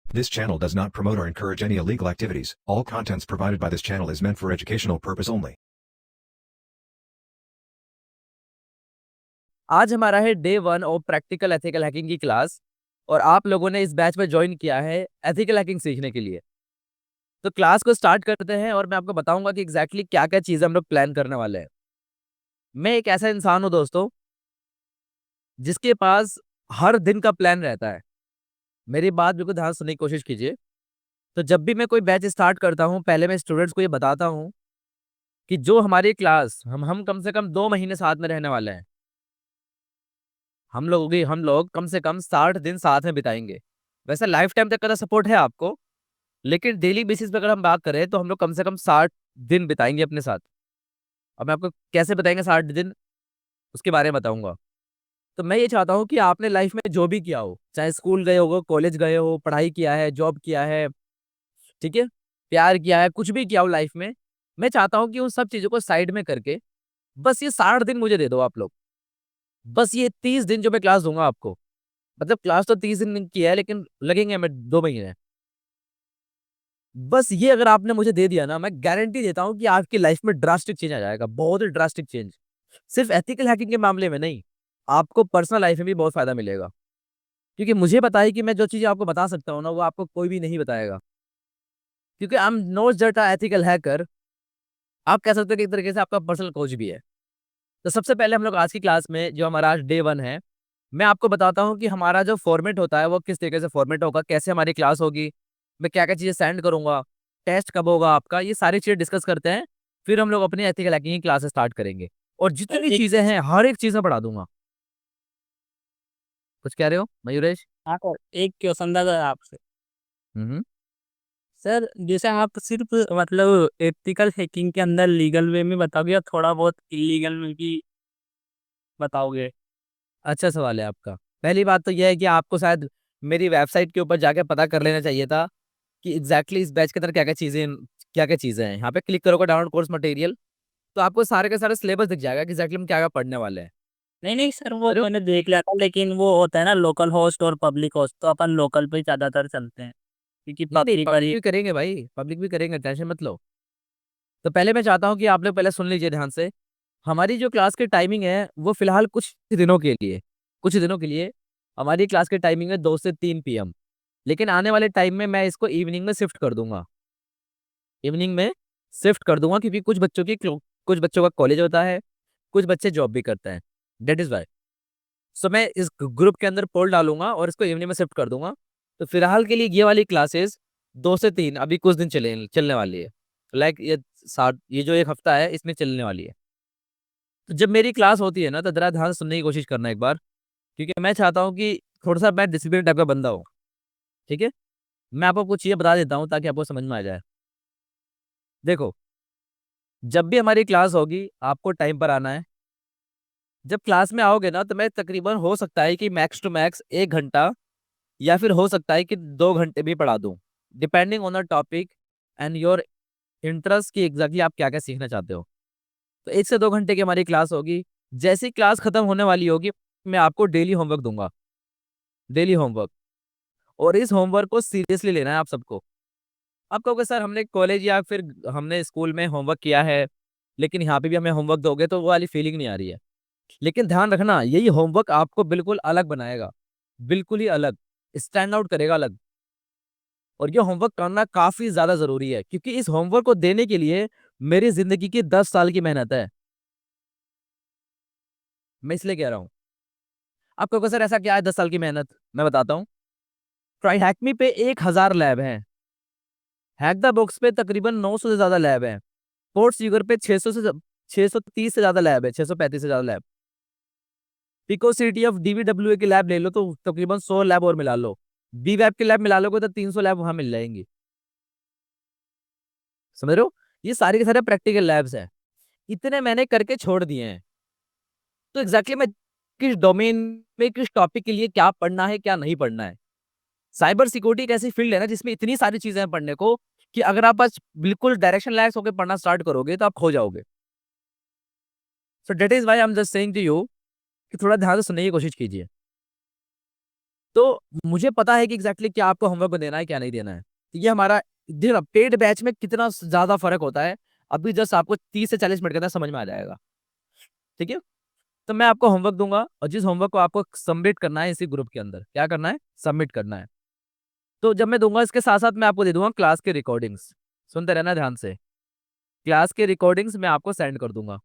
This channel does not promote or encourage any illegal activities. All contents provided by this channel is meant for educational purpose only. आज हमारा है day 1 of practical ethical hacking की class और आप लोगों ने इस batch में ज्वाइन किया है एथिकल हैकिंग सीखने के लिए। तो क्लास को स्टार्ट करते हैं और मैं आपको बताऊंगा कि एग्जैक्टली क्या-क्या चीजें हम लोग प्लान करने वाले हैं। मैं एक ऐसा इंसान हूं दोस्तों जिसके पास हर दिन का प्लान रहता है। मेरी बात बिल्कुल ध्यान से सुनने की कोशिश कीजिए। तो जब भी मैं कोई बैच स्टार्ट करता हूं, पहले मैं स्टूडेंट्स को ये बताता हूं कि जो हमारी क्लास हम कम से कम 2 महीने साथ में रहने वाले हैं। हम लोग कम से कम 60 दिन साथ में बिताएंगे। वैसे लाइफ टाइम तक का सपोर्ट है आपको, लेकिन डेली बेसिस पे अगर हम बात करें तो हम लोग कम से कम 60 दिन बिताएंगे अपने साथ। अब मैं आपको कैसे बताएंगे 60 दिन, उसके बारे में बताऊंगा। तो मैं ये चाहता हूँ कि आपने लाइफ में जो भी किया हो, चाहे स्कूल गए हो, कॉलेज गए हो, पढ़ाई किया है, जॉब किया है, ठीक है, प्यार किया है, कुछ भी किया हो लाइफ में, मैं चाहता हूँ कि उन सब चीजों को साइड में करके बस ये 60 दिन मुझे दे दो आप लोग। बस ये 30 दिन जो मैं क्लास दूंगा आपको, मतलब क्लास तो 30 दिन की है लेकिन लगेंगे हमें 2 महीने। बस ये अगर आपने मुझे दे दिया ना, मैं गारंटी देता हूँ कि आपकी लाइफ में ड्रास्टिक चेंज आ जाएगा, बहुत ही ड्रास्टिक चेंज। सिर्फ एथिकल हैकिंग के मामले में नहीं, आपको पर्सनल लाइफ में भी बहुत फायदा मिलेगा। क्योंकि मुझे पता है कि मैं जो चीजें आपको बता सकता हूँ ना, वो आपको कोई भी नहीं बताएगा। क्योंकि I am not just a ethical hacker, आप कह सकते हो कि एक तरीके से आपका पर्सनल कोच भी है। तो सबसे पहले हम लोग आज की क्लास में, जो हमारा आज डे 1 है, मैं आपको बताता हूँ कि हमारा जो फॉर्मेट होता है वो किस तरीके से फॉर्मेट होगा, कैसे हमारी क्लास होगी, मैं क्या क्या चीजें सेंड करूंगा, टेस्ट कब होगा आपका, ये सारी चीजें डिस्कस करते हैं। फिर हम लोग अपनी एथिकल हैकिंग की क्लासेस स्टार्ट करेंगे और जितनी एक चीजें हैं हर एक चीज में पढ़ा दूंगा। कुछ कह रहे हो मयूरेश? हाँ सर, एक क्वेश्चन था सर आपसे। हम्म। सर, जैसे आप सिर्फ मतलब एथिकल हैकिंग के अंदर लीगल वे में बताओगे या थोड़ा बहुत इलीगल में भी बताओगे? अच्छा सवाल है आपका। पहली बात तो यह है कि आपको शायद मेरी वेबसाइट के ऊपर जाके पता कर लेना चाहिए था कि एग्जैक्टली इस बैच के अंदर क्या क्या चीजें हैं। यहाँ पे क्लिक करोगे डाउनलोड कोर्स मटेरियल, तो आपको सारे के सारे सिलेबस दिख जाएगा कि एग्जैक्टली हम क्या क्या पढ़ने वाले हैं। नहीं नहीं सर, वो अरे मैंने देख लिया था, लेकिन वो होता है ना लोकल होस्ट और पब्लिक होस्ट, तो अपन लोकल पे ज्यादातर चलते हैं क्योंकि नहीं नहीं, पब्लिक पब्लिक वाली। भी करेंगे भाई, पब्लिक भी करेंगे, टेंशन मत लो। तो पहले मैं चाहता हूँ कि आप लोग पहले सुन लीजिए ध्यान से। हमारी जो क्लास की टाइमिंग है वो फिलहाल कुछ दिनों के लिए हमारी क्लास की टाइमिंग है 2 से 3 PM। लेकिन आने वाले टाइम में मैं इसको इवनिंग में शिफ्ट कर दूंगा। इवनिंग में शिफ्ट कर दूंगा क्योंकि कुछ बच्चों का कॉलेज होता है, कुछ बच्चे जॉब भी करते हैं। That is why. सो मैं इस ग्रुप के अंदर पोल डालूंगा और इसको इवनिंग में शिफ्ट कर दूंगा। तो फिलहाल के लिए ये वाली क्लासेस 2 से 3 अभी कुछ दिन चलने वाली है। लाइक ये जो एक हफ्ता है इसमें चलने वाली है। तो जब मेरी क्लास होती है ना, तो जरा ध्यान से सुनने की कोशिश करना एक बार। क्योंकि मैं चाहता हूँ कि थोड़ा सा मैं डिसिप्लिन टाइप का बंदा हूँ। ठीक है, मैं आपको कुछ चीजें बता देता हूँ ताकि आपको समझ में आ जाए। देखो, जब भी हमारी क्लास होगी आपको टाइम पर आना है। जब क्लास में आओगे ना, तो मैं तकरीबन हो सकता है कि मैक्स टू मैक्स 1 घंटा या फिर हो सकता है कि 2 घंटे भी पढ़ा दूं, depending on the topic and your interest की एग्जैक्टली आप क्या क्या सीखना चाहते हो। तो 1 से 2 घंटे की हमारी क्लास होगी। जैसी क्लास खत्म होने वाली होगी, मैं आपको डेली होमवर्क दूंगा, डेली होमवर्क। और इस होमवर्क को सीरियसली लेना है आप सबको। आप कहोगे सर हमने कॉलेज या फिर हमने स्कूल में होमवर्क किया है, लेकिन यहाँ पे भी हमें होमवर्क दोगे तो वो वाली फीलिंग नहीं आ रही है। लेकिन ध्यान रखना, यही होमवर्क आपको बिल्कुल अलग बनाएगा, बिल्कुल ही अलग, स्टैंड आउट करेगा अलग। और ये होमवर्क करना काफी ज्यादा जरूरी है क्योंकि इस होमवर्क को देने के लिए मेरी जिंदगी की 10 साल की मेहनत है। मैं इसलिए कह रहा हूँ। आप कहोगे सर ऐसा क्या है 10 साल की मेहनत, मैं बताता हूँ। ट्राई हैकमी पे 1,000 लैब है। हैक द बॉक्स पे तकरीबन 900 से ज्यादा लैब है। स्पोर्ट्स यूगर पे 630 से ज्यादा लैब है, 635 से ज्यादा लैब। पिको सिटी ऑफ डीवीडब्ल्यू की लैब ले लो तो तकरीबन 100 लैब और मिला लो। बी वैब की लैब मिला लोगे तो 300 लैब वहां मिल जाएंगी। समझ रहे हो? ये सारे के सारे प्रैक्टिकल लैब्स हैं। इतने मैंने करके छोड़ दिए हैं। तो एग्जैक्टली मैं किस डोमेन में, किस टॉपिक के लिए क्या पढ़ना है क्या नहीं पढ़ना है। साइबर सिक्योरिटी एक ऐसी फील्ड है ना जिसमें इतनी सारी चीजें हैं पढ़ने को, कि अगर आप बस बिल्कुल डायरेक्शन लैस होकर पढ़ना स्टार्ट करोगे तो आप खो जाओगे। So that is why I am just saying to you कि थोड़ा ध्यान से सुनने की कोशिश कीजिए। तो मुझे पता है कि एग्जैक्टली क्या आपको होमवर्क देना है, क्या नहीं देना है। तो ये हमारा देखना पेड बैच में कितना ज्यादा फर्क होता है, अभी जस्ट आपको 30 से 40 मिनट के अंदर समझ में आ जाएगा। ठीक है, तो मैं आपको होमवर्क दूंगा और जिस होमवर्क को आपको सबमिट करना है इसी ग्रुप के अंदर, क्या करना है, सबमिट करना है। तो जब मैं दूंगा इसके साथ साथ मैं आपको दे दूंगा क्लास के रिकॉर्डिंग्स, सुनते रहना ध्यान से। क्लास के रिकॉर्डिंग्स मैं आपको सेंड कर दूंगा।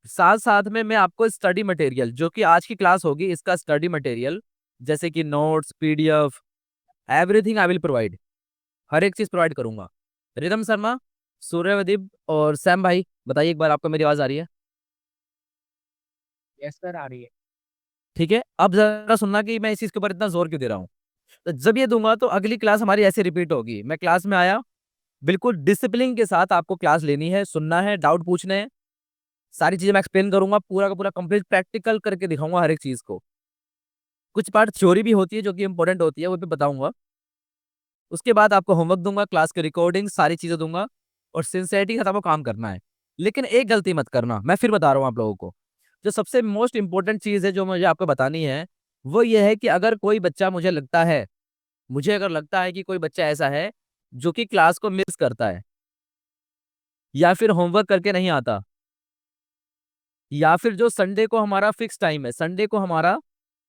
साथ साथ में मैं आपको स्टडी मटेरियल जो कि आज की क्लास होगी इसका स्टडी मटेरियल, जैसे कि notes, PDF, everything I will provide, हर एक चीज प्रोवाइड करूंगा। रिदम शर्मा, सूर्यवदीप और सैम भाई, बताइए एक बार आपको मेरी आवाज आ रही है? यस सर, आ रही है। ठीक है, अब जरा सुनना कि मैं इस चीज के ऊपर इतना जोर क्यों दे रहा हूँ। तो जब ये दूंगा तो अगली क्लास हमारी ऐसे रिपीट होगी, मैं क्लास में आया, बिल्कुल डिसिप्लिन के साथ आपको क्लास लेनी है, सुनना है, डाउट पूछने हैं, सारी चीजें मैं एक्सप्लेन करूंगा, पूरा का पूरा कंप्लीट प्रैक्टिकल करके दिखाऊंगा हर एक चीज को। कुछ पार्ट थ्योरी भी होती है जो कि इंपॉर्टेंट होती है, वो भी बताऊंगा। उसके बाद आपको होमवर्क दूंगा, क्लास की रिकॉर्डिंग, सारी चीजें दूंगा और सिंसियरिटी के साथ आपको काम करना है। लेकिन एक गलती मत करना, मैं फिर बता रहा हूँ आप लोगों को, जो सबसे मोस्ट इंपॉर्टेंट चीज है जो मुझे आपको बतानी है, वो ये है कि अगर कोई बच्चा, मुझे अगर लगता है कि कोई बच्चा ऐसा है जो कि क्लास को मिस करता है, या फिर होमवर्क करके नहीं आता, या फिर जो संडे को हमारा फिक्स टाइम है, संडे को हमारा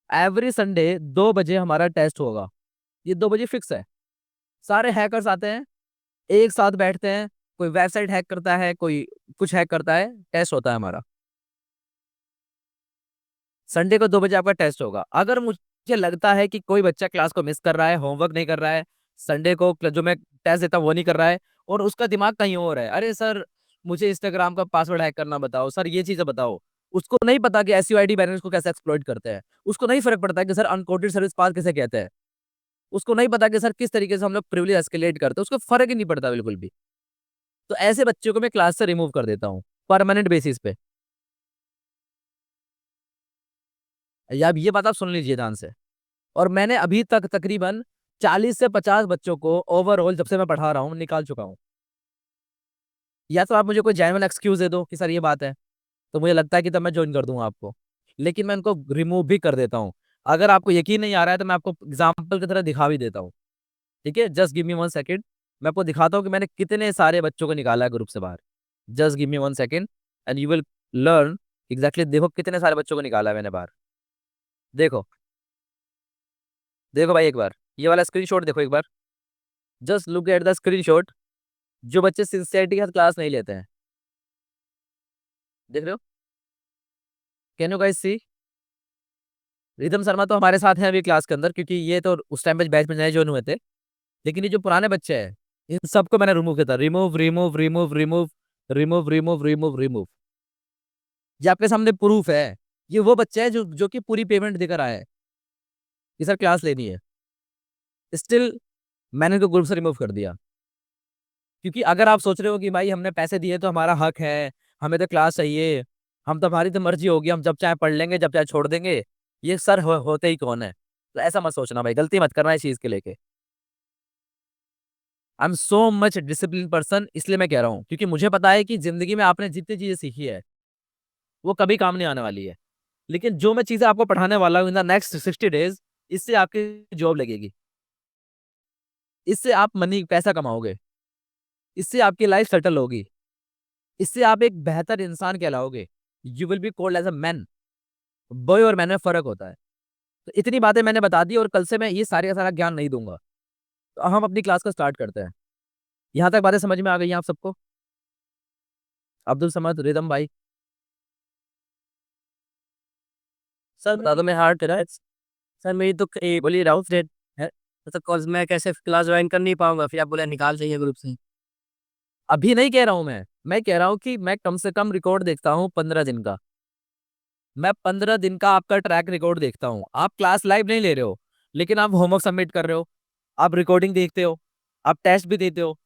एवरी संडे 2 बजे हमारा टेस्ट होगा, ये 2 बजे फिक्स है। सारे हैकर्स आते हैं, एक साथ बैठते हैं, कोई वेबसाइट हैक करता है, कोई कुछ हैक करता है, टेस्ट होता है हमारा संडे को 2 बजे आपका टेस्ट होगा। अगर मुझे लगता है कि कोई बच्चा क्लास को मिस कर रहा है, होमवर्क नहीं कर रहा है, संडे को जो मैं टेस्ट देता हूँ वो नहीं कर रहा है, और उसका दिमाग कहीं और है, अरे सर मुझे इंस्टाग्राम का पासवर्ड हैक करना बताओ, सर ये चीजें बताओ, उसको नहीं पता कि एसयूआईडी बैलेंस को कैसे एक्सप्लॉइट करते हैं, उसको नहीं फर्क पड़ता कि सर अनकोटेड सर्विस पास कैसे कहते हैं, उसको नहीं पता कि सर किस तरीके से हम लोग प्रिविलेज एस्केलेट करते हैं, उसको फर्क ही नहीं पड़ता बिल्कुल भी। तो ऐसे बच्चों को मैं क्लास से रिमूव कर देता हूँ परमानेंट बेसिस पे। या अब ये बात आप सुन लीजिए ध्यान से। और मैंने अभी तक तकरीबन 40 से 50 बच्चों को ओवरऑल जब से मैं पढ़ा रहा हूँ निकाल चुका हूँ। या तो आप मुझे कोई जेन्युइन एक्सक्यूज दे दो कि सर ये बात है, तो मुझे लगता है कि तब मैं ज्वाइन कर दूंगा आपको, लेकिन मैं उनको रिमूव भी कर देता हूँ। अगर आपको यकीन नहीं आ रहा है तो मैं आपको एग्जाम्पल की तरह दिखा भी देता हूँ। ठीक है, जस्ट गिव मी 1 सेकेंड, मैं आपको दिखाता हूँ कि मैंने कितने सारे बच्चों को निकाला है ग्रुप से बाहर। Just give me 1 second and you will learn exactly. देखो कितने सारे बच्चों को निकाला है मैंने बाहर, देखो, देखो भाई एक बार ये वाला स्क्रीनशॉट देखो एक बार, just look at the screenshot. जो बच्चे सिंसियरिटी के साथ क्लास नहीं लेते हैं, देख रहे हो, can you guys see? Ridham Sharma तो हमारे साथ हैं अभी क्लास के अंदर, क्योंकि ये तो उस टाइम पे बैच में नए ज्वाइन हुए थे। लेकिन ये जो पुराने बच्चे हैं इन सबको मैंने रिमूव किया था, remove remove remove remove remove remove remove remove. ये आपके सामने प्रूफ है, ये वो बच्चे हैं जो कि पूरी पेमेंट देकर आए हैं कि सर क्लास लेनी है, स्टिल मैंने इनको ग्रुप से रिमूव कर दिया। क्योंकि अगर आप सोच रहे हो कि भाई हमने पैसे दिए तो हमारा हक है, हमें तो क्लास चाहिए, हम तो, हमारी तो मर्जी होगी, हम जब चाहे पढ़ लेंगे जब चाहे छोड़ देंगे, ये सर होते ही कौन है? तो ऐसा मत सोचना भाई, गलती मत करना इस चीज के लेके। I am so much discipline person, इसलिए मैं कह रहा हूँ क्योंकि मुझे पता है कि जिंदगी में आपने जितनी चीजें सीखी है वो कभी काम नहीं आने वाली है, लेकिन जो मैं चीजें आपको पढ़ाने वाला हूँ इन द नेक्स्ट 60 डेज, इससे आपकी जॉब लगेगी, इससे आप मनी पैसा कमाओगे, इससे आपकी लाइफ सेटल होगी, इससे आप एक बेहतर इंसान कहलाओगे, you will be called as a man. Boy और मैन में फर्क होता है। तो इतनी बातें मैंने बता दी और कल से मैं ये सारे का सारा ज्ञान नहीं दूंगा। तो हम अपनी क्लास को स्टार्ट करते हैं। यहाँ तक बातें समझ में आ गई हैं आप सबको? अब्दुल समद, रिदम भाई, सर बता दो, मैं हार्ड तेरा। सर मेरी तो बोलिए डाउट डेट है। तो कॉलेज में कैसे क्लास ज्वाइन कर नहीं पाऊंगा, फिर आप बोले निकाल चाहिए ग्रुप से। अभी नहीं कह रहा हूं मैं कह रहा हूं कि मैं कम से कम रिकॉर्ड देखता हूँ 15 दिन का। मैं 15 दिन का आपका ट्रैक रिकॉर्ड देखता हूँ। आप क्लास लाइव नहीं ले रहे हो, लेकिन आप होमवर्क सबमिट कर रहे हो, आप रिकॉर्डिंग देखते हो, आप टेस्ट भी देते हो,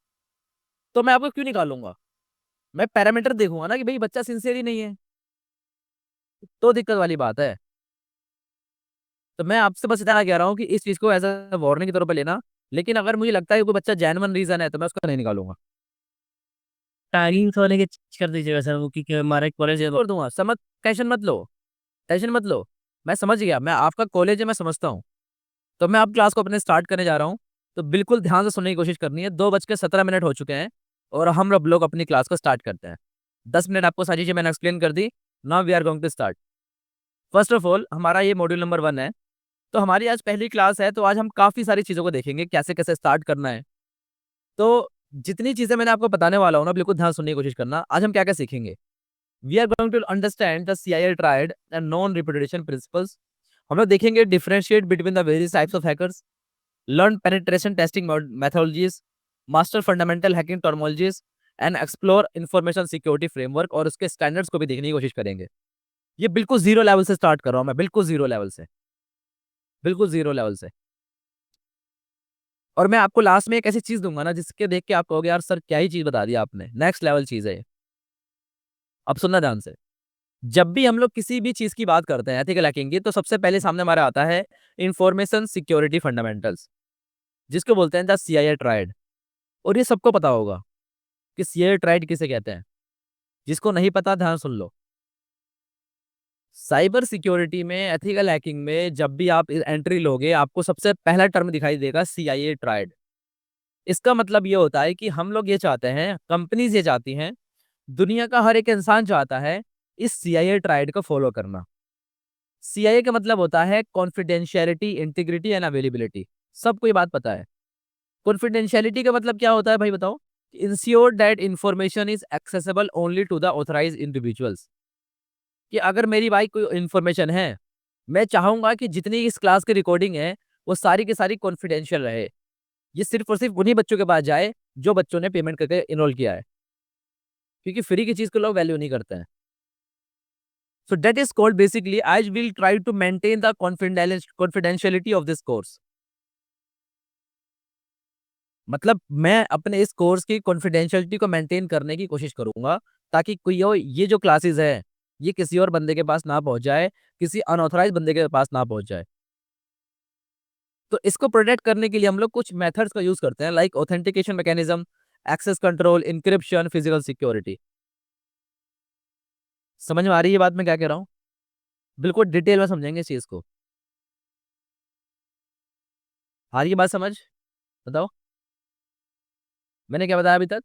तो मैं आपको क्यों निकालूंगा? मैं पैरामीटर देखूंगा ना कि भाई बच्चा सिंसियर ही नहीं है, तो दिक्कत वाली बात है। तो मैं आपसे बस इतना कह रहा हूँ कि इस चीज को एज अ वार्निंग के तौर पर लेना। लेकिन अगर मुझे लगता है कि कोई बच्चा जेन्युइन रीजन है तो मैं उसका नहीं निकालूंगा, टाइमिंग वाले के कर दीजिएगा सर, वो क्योंकि हमारे कॉलेज है। कर दूंगा। समझ, टेंशन मत लो, टेंशन मत लो। मैं समझ गया, मैं आपका कॉलेज है, मैं समझता हूँ। तो मैं अब क्लास को अपने स्टार्ट करने जा रहा हूँ, तो बिल्कुल ध्यान से सुनने की कोशिश करनी है। 2:17 हो चुके हैं और हम लोग अपनी क्लास को स्टार्ट करते हैं। 10 मिनट आपको सारी चीज़ें मैंने एक्सप्लेन कर दी। Now we are going to start. First of all हमारा ये मॉड्यूल नंबर 1 है। तो हमारी आज पहली क्लास है, तो आज हम काफ़ी सारी चीज़ों को देखेंगे, कैसे-कैसे स्टार्ट करना है। तो जितनी चीज़ें मैंने आपको बताने वाला हूँ ना, बिल्कुल ध्यान से सुनने की कोशिश करना। आज हम क्या-क्या सीखेंगे? We are going to understand the CIA triad and non repetition principles. हम लोग देखेंगे differentiate between the various types of hackers, learn penetration testing methodologies, master fundamental hacking terminologies and explore information security framework, और उसके standards को भी देखने की कोशिश करेंगे। ये बिल्कुल ज़ीरो लेवल से स्टार्ट कर रहा हूँ मैं, बिल्कुल ज़ीरो लेवल से, बिल्कुल ज़ीरो लेवल से। और मैं आपको लास्ट में एक ऐसी चीज़ दूँगा ना, जिसके देख के आप कहोगे यार सर क्या ही चीज़ बता दी आपने, नेक्स्ट लेवल चीज़ है ये। अब सुनना ध्यान से। जब भी हम लोग किसी भी चीज़ की बात करते हैं एथिकल हैकिंग की, तो सबसे पहले सामने हमारा आता है इंफॉर्मेशन सिक्योरिटी फंडामेंटल्स, जिसको बोलते हैं द सीआईए ट्रायड। और ये सबको पता होगा कि सीआईए ट्रायड किसे कहते हैं। जिसको नहीं पता ध्यान सुन लो। साइबर सिक्योरिटी में, एथिकल हैकिंग में जब भी आप एंट्री लोगे, आपको सबसे पहला टर्म दिखाई देगा सीआईए ट्रायड। इसका मतलब ये होता है कि हम लोग ये चाहते हैं, कंपनीज ये चाहती हैं, दुनिया का हर एक इंसान चाहता है इस सीआईए ट्रायड को फॉलो करना। सीआईए का मतलब होता है कॉन्फिडेंशियलिटी, इंटीग्रिटी एंड अवेलेबिलिटी। सबको ये बात पता है। कॉन्फिडेंशियलिटी का मतलब क्या होता है भाई बताओ? Ensure that information is accessible only to the authorised individuals. कि अगर मेरी भाई कोई इन्फॉर्मेशन है, मैं चाहूँगा कि जितनी इस क्लास की रिकॉर्डिंग है, वो सारी की सारी कॉन्फिडेंशियल रहे। ये सिर्फ़ और सिर्फ़ उन्हीं बच्चों के पास जाए, जो बच्चों ने पेमेंट करके एनरोल किया है। क्योंकि फ्री की चीज़ को लोग वैल्यू नहीं करते हैं। So that is called basically I will try to maintain the confidentiality of this course. मतलब मैं अपने इस कोर्स की कॉन्फिडेंशियलिटी को मेंटेन करने की कोशिश करूँगा, ताकि कोई और ये जो क्लासेस है, ये किसी और बंदे के पास ना पहुँच जाए, किसी अनऑथराइज्ड बंदे के पास ना पहुँच जाए। तो इसको प्रोटेक्ट करने के लिए हम लोग कुछ मेथड्स का यूज़ करते हैं, like authentication mechanism, access control, encryption, physical security. समझ में आ रही है ये बात मैं क्या कह रहा हूँ? बिल्कुल डिटेल में समझेंगे इस चीज़ को। आ रही है बात समझ? बताओ, मैंने क्या बताया अभी तक?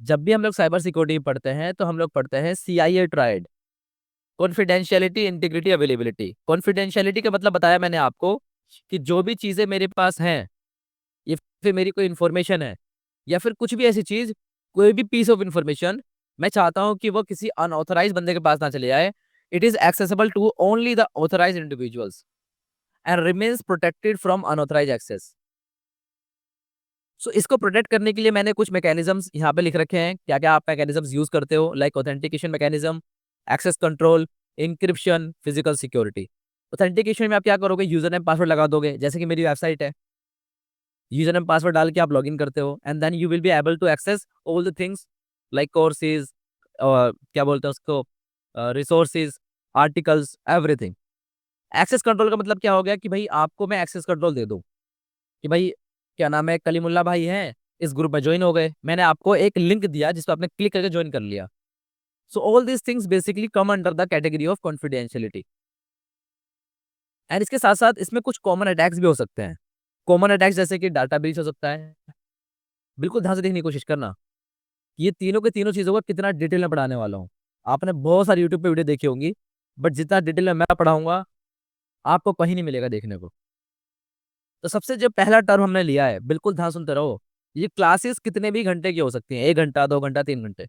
जब भी हम लोग साइबर सिक्योरिटी पढ़ते हैं, तो हम लोग पढ़ते हैं CIA triad, confidentiality, integrity, availability. Confidentiality का मतलब बताया मैंने आपको कि जो भी चीज़ें मेरे पास हैं, या फिर मेरी कोई इन्फॉर्मेशन है, या फिर कुछ भी ऐसी चीज़, कोई भी पीस ऑफ इन्फॉर्मेशन, मैं चाहता हूँ कि वो किसी अनऑथराइज्ड बंदे के पास ना चले जाए। It is accessible to only the authorised individuals and remains protected from unauthorised access. So इसको प्रोटेक्ट करने के लिए मैंने कुछ मैकेनिज्म्स यहाँ पे लिख रखे हैं। क्या-क्या आप मैकेनिज्म्स यूज़ करते हो? Like authentication mechanism, access control, encryption, physical security. Authentication में आप क्या करोगे? यूज़र नेम पासवर्ड लगा दोगे, जैसे कि मेरी वेबसाइट है। यूज़र नेम पासवर्ड डाल के आप लॉगिन करते हो, and then you will be able to access all the things like courses, क्या बोलते हैं उसको, resources, articles, everything. Access control का मतलब क्या हो गया कि भई आपको मैं एक्सेस कंट्रोल दे दूँ, कि भई क्या नाम है, कलीमुल्ला भाई हैं, इस ग्रुप में जॉइन हो गए। मैंने आपको एक लिंक दिया जिस पे आपने क्लिक करके जॉइन कर लिया। So all these things basically come under the category of confidentiality. And इसके साथ-साथ इसमें कुछ कॉमन अटैक्स भी हो सकते हैं। कॉमन अटैक्स जैसे कि डाटा ब्रीच हो सकता है। बिल्कुल ध्यान से देखने की कोशिश करना। ये तीनों के तीनों चीज़ों को कितना डिटेल में पढ़ाने वाला हूँ। आपने बहुत सारी यूट्यूब पे वीडियो देखी होंगी, बट जितना डिटेल में मैं पढ़ाऊँगा, आपको कहीं नहीं मिलेगा देखने को। तो सबसे जो पहला टर्म हमने लिया है, बिल्कुल ध्यान सुनते रहो। ये क्लासेस कितने भी घंटे की हो सकती हैं, 1 घंटा, 2 घंटा, 3 घंटे।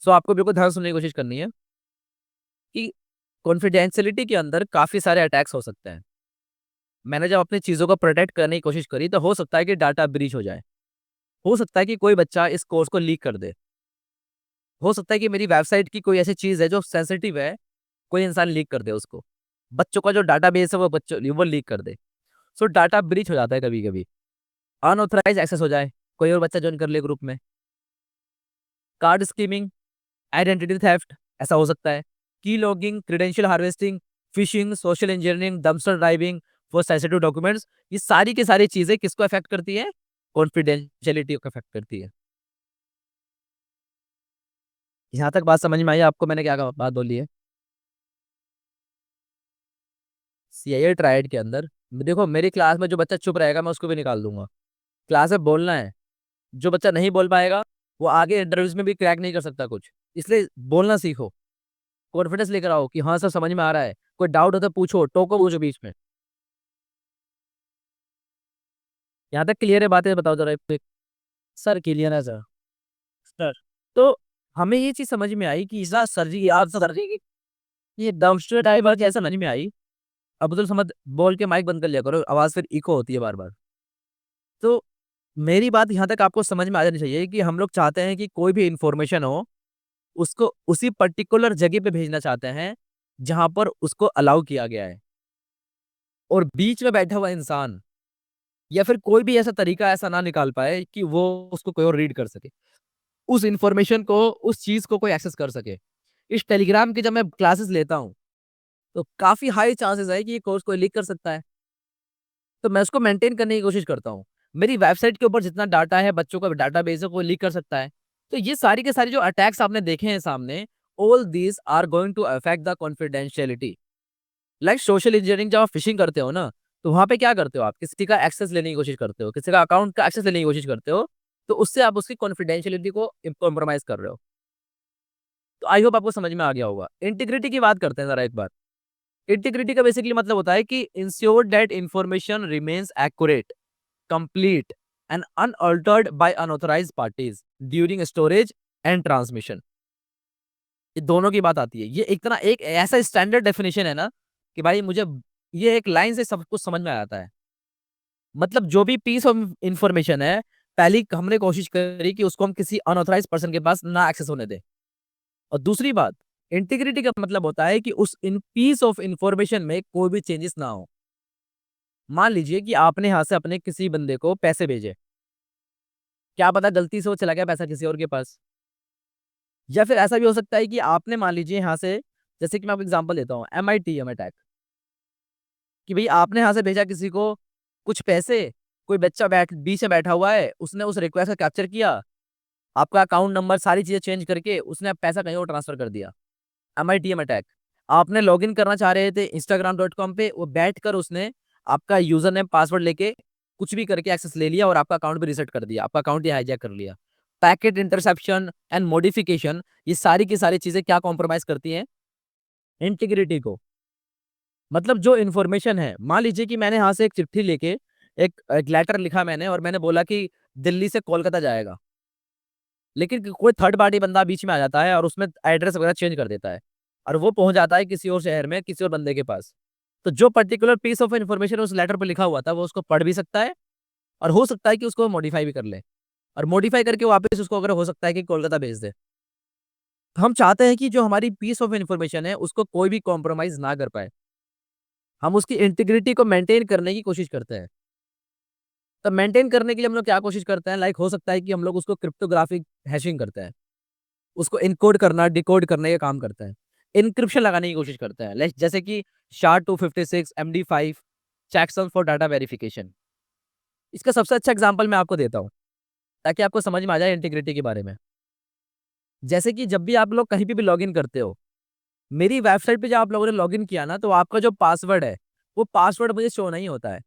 सो आपको बिल्कुल ध्यान से सुनने की कोशिश करनी है कि कॉन्फिडेंशियलिटी के अंदर काफ़ी सारे अटैक्स हो सकते हैं। मैंने जब अपनी चीज़ों को प्रोटेक्ट करने की कोशिश करी, तो हो सकता है कि डाटा ब्रीच हो जाए। हो सकता है कि कोई बच्चा इस कोर्स को लीक कर दे। हो सकता है कि मेरी वेबसाइट की कोई ऐसी चीज़ है जो सेंसिटिव है, कोई इंसान लीक कर दे उसको। बच्चों का जो डाटाबेस है वो लीक कर दे। सो डाटा ब्रीच हो जाता है कभी-कभी। अनऑथराइज्ड एक्सेस हो जाए, कोई और बच्चा जॉइन कर ले ग्रुप में। कार्ड स्कीमिंग, आइडेंटिटी थेफ्ट, ऐसा हो सकता है। की logging, credential harvesting, fishing, social engineering, dumpster driving for sensitive documents, ये सारी की सारी चीज़ें किसको अफेक्ट करती है? कॉन्फिडेंशियलिटी को अफेक्ट करती है। यहाँ तक बात समझ में आई आपको मैंने क्या बात बोली है? सीआईए ट्रायड के अंदर देखो मेरी क्लास में जो बच्चा चुप रहेगा मैं उसको भी निकाल दूंगा। क्लास में बोलना है, जो बच्चा नहीं बोल पाएगा वो आगे इंटरव्यूज में भी क्रैक नहीं कर सकता कुछ। इसलिए बोलना सीखो, कॉन्फिडेंस लेकर आओ कि हाँ सर समझ में आ रहा है, कोई डाउट हो तो पूछो, टोको पूछो बीच में। यहाँ तक क्लियर है बातें? बताओ जरा एक। सर क्लियर है सर। सर तो हमें ये चीज समझ में आई कि सर जी आप सर जी ये डम्पस्टर टाइप बात ऐसा समझ में आई। अब्दुल समद बोल के माइक बंद कर लिया करो, आवाज फिर इको होती है बार बार। तो मेरी बात यहाँ तक आपको समझ में आ जानी चाहिए कि हम लोग चाहते हैं कि कोई भी इंफॉर्मेशन हो उसको उसी पर्टिकुलर जगह पे भेजना चाहते हैं जहां पर उसको अलाउ किया गया है। और बीच में बैठा हुआ इंसान या फिर कोई भी ऐसा तरीका ऐसा ना निकाल पाए कि वो उसको कोई और रीड कर सके, उस इंफॉर्मेशन को, उस चीज को कोई एक्सेस कर सके। इस टेलीग्राम की जब मैं क्लासेस लेता हूँ तो काफी हाई चांसेस है कि ये कोर्स कोई लीक कर सकता है। तो मैं उसको मेंटेन करने की कोशिश करता हूँ। मेरी वेबसाइट के ऊपर जितना डाटा है, बच्चों का डाटा बेस है, कोई लीक कर सकता है। तो ये सारी के सारी जो अटैक्स आपने देखे हैं सामने, all these are going to affect the confidentiality. Like social engineering जब आप फिशिंग करते हो ना, तो वहां पे क्या करते हो, आप किसी का एक्सेस लेने की कोशिश करते हो, किसी का अकाउंट का एक्सेस लेने की कोशिश करते हो। तो उससे आप उसकी कॉन्फिडेंशियलिटी को कॉम्प्रोमाइज कर रहे हो। तो आई होप आपको समझ में आ गया होगा। इंटीग्रिटी की बात करते हैं जरा एक बार। इंटीग्रिटी का बेसिकली मतलब होता है कि ensure that information remains accurate, complete and unaltered by unauthorised parties during storage and transmission. ये दोनों की बात आती है। ये एक तरह एक ऐसा स्टैंडर्ड डेफिनेशन है ना कि भाई मुझे ये एक लाइन से सब कुछ समझ में आ जाता है। मतलब जो भी पीस ऑफ इंफॉर्मेशन है, पहली हमने कोशिश करी कि उसको हम किसी अनऑथराइज्ड पर्सन के पास ना एक्सेस होने दें। और दूसरी बात, इंटीग्रिटी का मतलब होता है कि उस इन पीस ऑफ इंफॉर्मेशन में कोई भी चेंजेस ना हो। मान लीजिए कि आपने यहाँ से अपने किसी बंदे को पैसे भेजे, क्या पता गलती से वो चला गया पैसा किसी और के पास। या फिर ऐसा भी हो सकता है कि आपने मान लीजिए यहाँ से, जैसे कि मैं आपको एग्जांपल देता हूँ, MITM अटैक, कि भाई आपने यहाँ से भेजा किसी को कुछ पैसे, कोई बच्चा बीच में बैठा हुआ है, उसने उस रिक्वेस्ट का कैप्चर किया, आपका अकाउंट नंबर सारी चीजें चेंज करके उसने पैसा कहीं और ट्रांसफर कर दिया। MITM attack. आपने लॉगिन करना चाह रहे थे Instagram.com पे, वो बैठ कर उसने आपका यूजर नेम पासवर्ड लेके कुछ भी करके एक्सेस ले लिया और आपका अकाउंट भी रिसेट कर दिया, आपका अकाउंट ही हाईजैक कर लिया। पैकेट इंटरसेप्शन एंड मॉडिफिकेशन, ये सारी की सारी चीजें क्या कॉम्प्रोमाइज करती हैं? इंटीग्रिटी को। मतलब जो इन्फॉर्मेशन है, मान लीजिए कि मैंने यहाँ से एक चिट्ठी लेके एक लेटर लिखा मैंने, और मैंने बोला कि दिल्ली से कोलकाता जाएगा, लेकिन कोई थर्ड पार्टी बंदा बीच में आ जाता है और उसमें एड्रेस वगैरह चेंज कर देता है और वो पहुंच जाता है किसी और शहर में किसी और बंदे के पास। तो जो पर्टिकुलर पीस ऑफ इन्फॉर्मेशन उस लेटर पर लिखा हुआ था वो उसको पढ़ भी सकता है, और हो सकता है कि उसको मॉडिफाई भी कर ले, और मॉडिफाई करके वापस उसको अगर हो सकता है कि कोलकाता भेज दे। तो हम चाहते हैं कि जो हमारी पीस ऑफ इन्फॉर्मेशन है उसको कोई भी कॉम्प्रोमाइज ना कर पाए। हम उसकी इंटीग्रिटी को मेंटेन करने की कोशिश करते हैं। तो मेंटेन करने के लिए हम लोग क्या कोशिश करते हैं, लाइक हो सकता है कि हम लोग उसको क्रिप्टोग्राफिक हैशिंग करते हैं, उसको इनकोड करना, डिकोड करने का काम करते हैं, इनक्रिप्शन लगाने की कोशिश करते हैं, जैसे कि SHA-256, MD5, checksum for data verification. इसका सबसे अच्छा एग्जांपल मैं आपको देता हूँ ताकि आपको समझ में आ जाए इंटीग्रिटी के बारे में। जैसे कि जब भी आप लोग कहीं पे भी लॉगिन करते हो, मेरी वेबसाइट पे जब आप लोगों ने लॉगिन किया ना, तो आपका जो पासवर्ड है वो पासवर्ड मुझे शो नहीं होता है।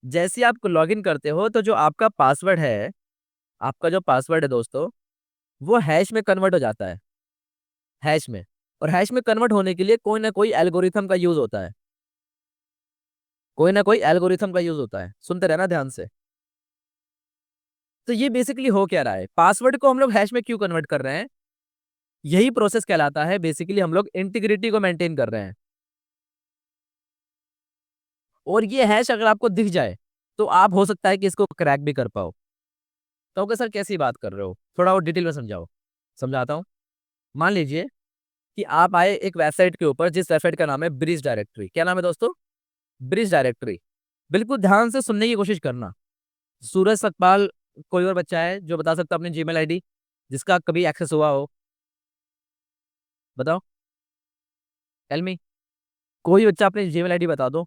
जैसे ही आप लॉगिन करते हो तो जो आपका पासवर्ड है, आपका जो पासवर्ड है दोस्तों, वो हैश में कन्वर्ट हो जाता है, हैश में। और हैश में कन्वर्ट होने के लिए कोई ना कोई एल्गोरिथम का यूज होता है, कोई ना कोई एल्गोरिथम का यूज होता है। सुनते रहना ध्यान से। तो ये बेसिकली हो क्या रहा है, पासवर्ड को हम लोग हैश में क्यों कन्वर्ट कर रहे हैं, यही प्रोसेस कहलाता है बेसिकली हम लोग इंटीग्रिटी को मेंटेन कर रहे हैं। और ये हैश अगर आपको दिख जाए तो आप हो सकता है कि इसको क्रैक भी कर पाओ। तो सर कैसी बात कर रहे हो, थोड़ा और डिटेल में समझाओ। समझाता हूँ। मान लीजिए कि आप आए एक वेबसाइट के ऊपर, जिस वेबसाइट का नाम है ब्रिज डायरेक्टरी। क्या नाम है दोस्तों? Bridge directory. बिल्कुल ध्यान से सुनने की कोशिश करना। सूरज सकपाल, कोई और बच्चा है जो बता सकता है अपनी जीमेल आईडी जिसका कभी एक्सेस हुआ हो? बताओ, टेल मी। कोई बच्चा अपनी जीमेल आईडी बता दो।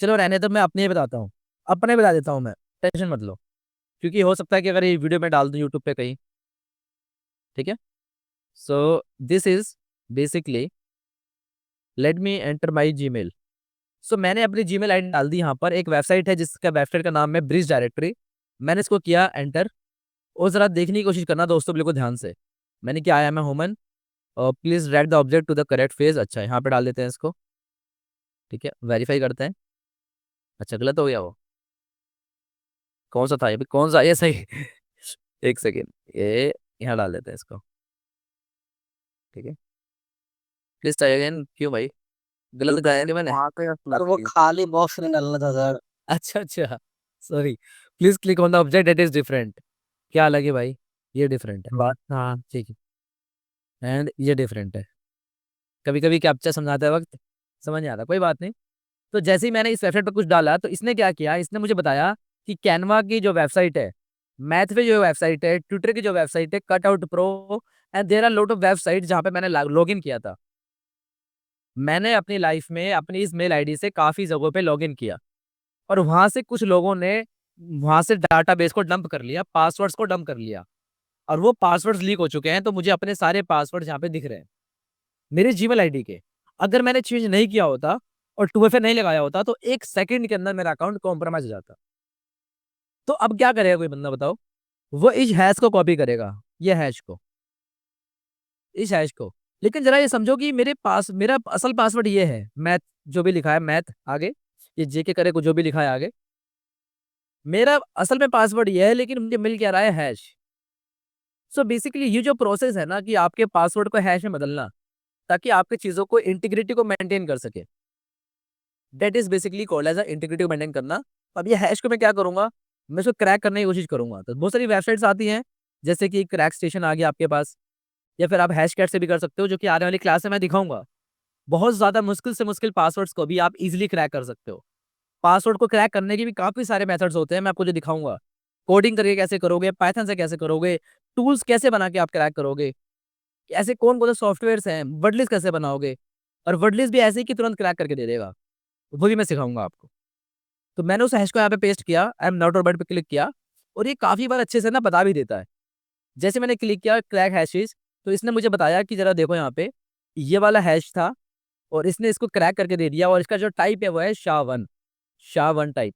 चलो रहने तो मैं अपने ही बताता हूँ, अपने बता देता हूँ मैं, टेंशन मत लो। क्योंकि हो सकता है कि अगर ये वीडियो में डाल दूँ यूट्यूब पे कहीं, ठीक है। So this is basically, let me enter my Gmail. So मैंने अपनी जीमेल आईडी डाल दी यहाँ पर, एक वेबसाइट है जिसका वेबसाइट का नाम है ब्रिज डायरेक्टरी। मैंने इसको किया एंटर, और ज़रा देखने की कोशिश करना दोस्तों बिल्कुल ध्यान से। मैंने क्या आया, मैं human, please drag the object to the correct phase. अच्छा, यहाँ पे डाल देते हैं इसको, ठीक है, वेरीफाई करते हैं। अच्छा, गलत हो गया वो, कौन सा था ये, कौन सा ये सही एक सेकेंड, ये यहाँ डाल देते हैं इसको, ठीक है। प्लीज ट्राई अगेन, क्यों भाई गलत गाया क्या मैंने? सर वो खाली बॉक्स नहीं डालना था सर। अच्छा अच्छा, sorry. Please click on the object that is different. क्या अलग है भाई, ये डिफरेंट है, बात हाँ। ठीक है, एंड ये डिफरेंट है। कभी कभी कैप्चा समझाते वक्त समझ नहीं आता, कोई बात नहीं। तो जैसे ही मैंने इस वेबसाइट पर कुछ डाला तो इसने क्या किया, इसने मुझे बताया कि कैनवा की जो वेबसाइट है, मैथ पे जो वेबसाइट है, ट्विटर की जो वेबसाइट है, cut out pro, and there are lot of website जहाँ पे मैंने लॉग इन किया था। मैंने अपनी लाइफ में अपनी इस मेल आईडी से काफ़ी जगहों पे लॉग इन किया, और वहाँ से कुछ लोगों ने वहाँ से डाटाबेस को डंप कर लिया, पासवर्ड्स को डंप कर लिया, और वो पासवर्ड्स लीक हो चुके हैं। तो मुझे अपने सारे पासवर्ड यहाँ पे दिख रहे हैं मेरे जीमेल आईडी के। अगर मैंने चेंज नहीं किया होता और 2FA नहीं लगाया होता तो 1 सेकंड के अंदर मेरा अकाउंट कॉम्प्रोमाइज हो जाता। तो अब क्या करेगा कोई बंदा बताओ? वो इस हैश को कॉपी करेगा, ये हैश को, इस हैश को। लेकिन जरा ये समझो कि मेरे पास मेरा असल पासवर्ड ये है, मैथ जो भी लिखा है, मैथ आगे, ये जेके करे को जो भी लिखा है आगे, मेरा असल में पासवर्ड ये है, लेकिन मुझे मिल क्या रहा है, हैश। सो बेसिकली ये जो प्रोसेस है ना कि आपके पासवर्ड को हैश में बदलना, ताकि आपकी चीजों को इंटीग्रिटी को मेंटेन कर सके, that is basically called as integrity को मेंटेन करना। अब ये हैश को मैं क्या करूंगा, मैं इसको क्रैक करने की कोशिश करूंगा। तो बहुत सारी वेबसाइट्स आती हैं, जैसे कि क्रैक स्टेशन आ गया आपके पास, या फिर आप हैश कैट से भी कर सकते हो, जो कि आने वाली क्लास में मैं दिखाऊंगा। बहुत ज्यादा मुश्किल से मुश्किल पासवर्ड्स को भी आप इजीली क्रैक कर सकते हो। पासवर्ड को क्रैक करने के भी काफी सारे मेथड्स होते हैं, मैं आपको जो दिखाऊंगा। कोडिंग करके कैसे करोगे, पाइथन से कैसे करोगे, टूल्स कैसे बना के आप क्रैक करोगे, ऐसे कौन कौन से सॉफ्टवेयर हैं, वर्डलिस्ट कैसे बनाओगे, और वर्डलिस्ट भी ऐसे ही कि तुरंत क्रैक करके दे देगा, वो भी मैं सिखाऊंगा आपको। तो मैंने उस हैश को यहाँ पे पेस्ट किया, आई एम नॉट रोबोट पे क्लिक किया, और ये काफी बार अच्छे से ना बता भी देता है। जैसे मैंने क्लिक किया क्रैक हैशेस, तो इसने मुझे बताया कि जरा देखो यहाँ पे, ये वाला हैश था, और इसने इसको क्रैक करके दे दिया, और इसका जो टाइप है वो है SHA-1, SHA-1 टाइप,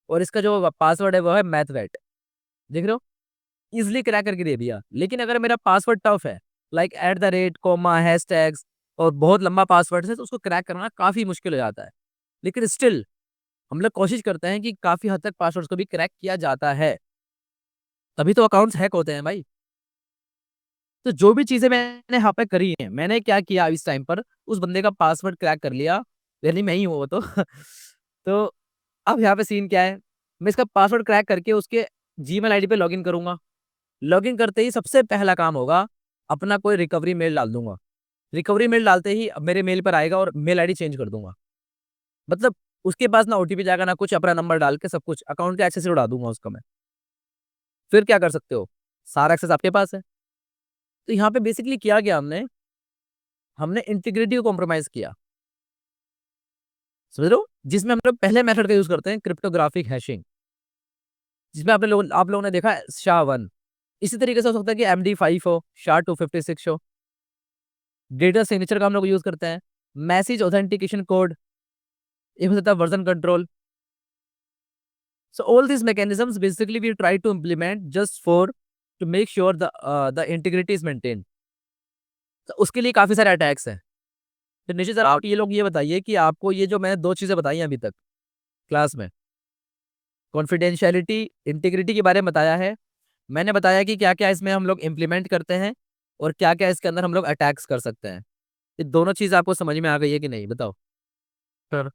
और इसका जो पासवर्ड है वो है मैथवेट। देख रहे हो, इजिली क्रैक करके दे दिया। लेकिन अगर मेरा पासवर्ड टफ है, लाइक @ कोमा हैशटैग्स, और बहुत लंबा पासवर्ड है, तो उसको क्रैक करना काफी मुश्किल हो जाता है। लेकिन स्टिल हम लोग कोशिश करते हैं कि काफी हद तक पासवर्ड्स को भी क्रैक किया जाता है, तभी तो अकाउंट्स हैक होते हैं भाई। तो जो भी चीजें मैंने यहाँ पे करी हैं, मैंने क्या किया इस टाइम पर, उस बंदे का पासवर्ड क्रैक कर लिया, यानी मैं ही हूँ वो तो तो अब यहाँ पे सीन क्या है, मैं इसका पासवर्ड क्रैक करके उसके जीमेल आईडी पे लॉगिन करूंगा। लॉगिन करते ही सबसे पहला काम होगा, अपना कोई रिकवरी मेल डाल दूंगा। रिकवरी मेल डालते ही अब मेरे मेल पर आएगा, और मेल आईडी चेंज कर दूंगा। मतलब उसके पास ना ओटीपी जाएगा ना कुछ, अपना नंबर डाल के सब कुछ अकाउंट के एक्सेस से उड़ा दूंगा उसका मैं। फिर क्या कर सकते हो, सारा एक्सेस आपके पास है। तो यहाँ पे बेसिकली किया गया, हमने हमने इंटीग्रिटी को कॉम्प्रोमाइज किया, समझ रहे हो, जिसमें हम लोग पहले मेथड का यूज करते हैं, क्रिप्टोग्राफिक हैशिंग, जिसमें आप लोगों ने देखा है SHA-1। इसी तरीके से हो सकता है कि MD5 हो, SHA-256 हो। डेटा सिग्नेचर का हम लोग यूज करते हैं, मैसेज ऑथेंटिकेशन कोड, एक हो सकता है version control. So all these mechanisms basically we try to implement just for to make sure the integrity is maintained. तो उसके लिए काफी सारे अटैक्स हैं। तो निश्चित सर आप ये लोग ये बताइए कि आपको ये जो मैंने 2 चीजें बताई हैं अभी तक क्लास में, कॉन्फिडेंशियलिटी, इंटीग्रिटी के बारे में बताया है, मैंने बताया कि क्या-क्या इसमें हम लोग इम्प्लीमेंट करते हैं, और क्या-क्या इसके अंदर हम लोग अटैक्स कर सकते हैं। ये दोनों चीज़ आपको समझ में आ गई है कि नहीं बताओ? सर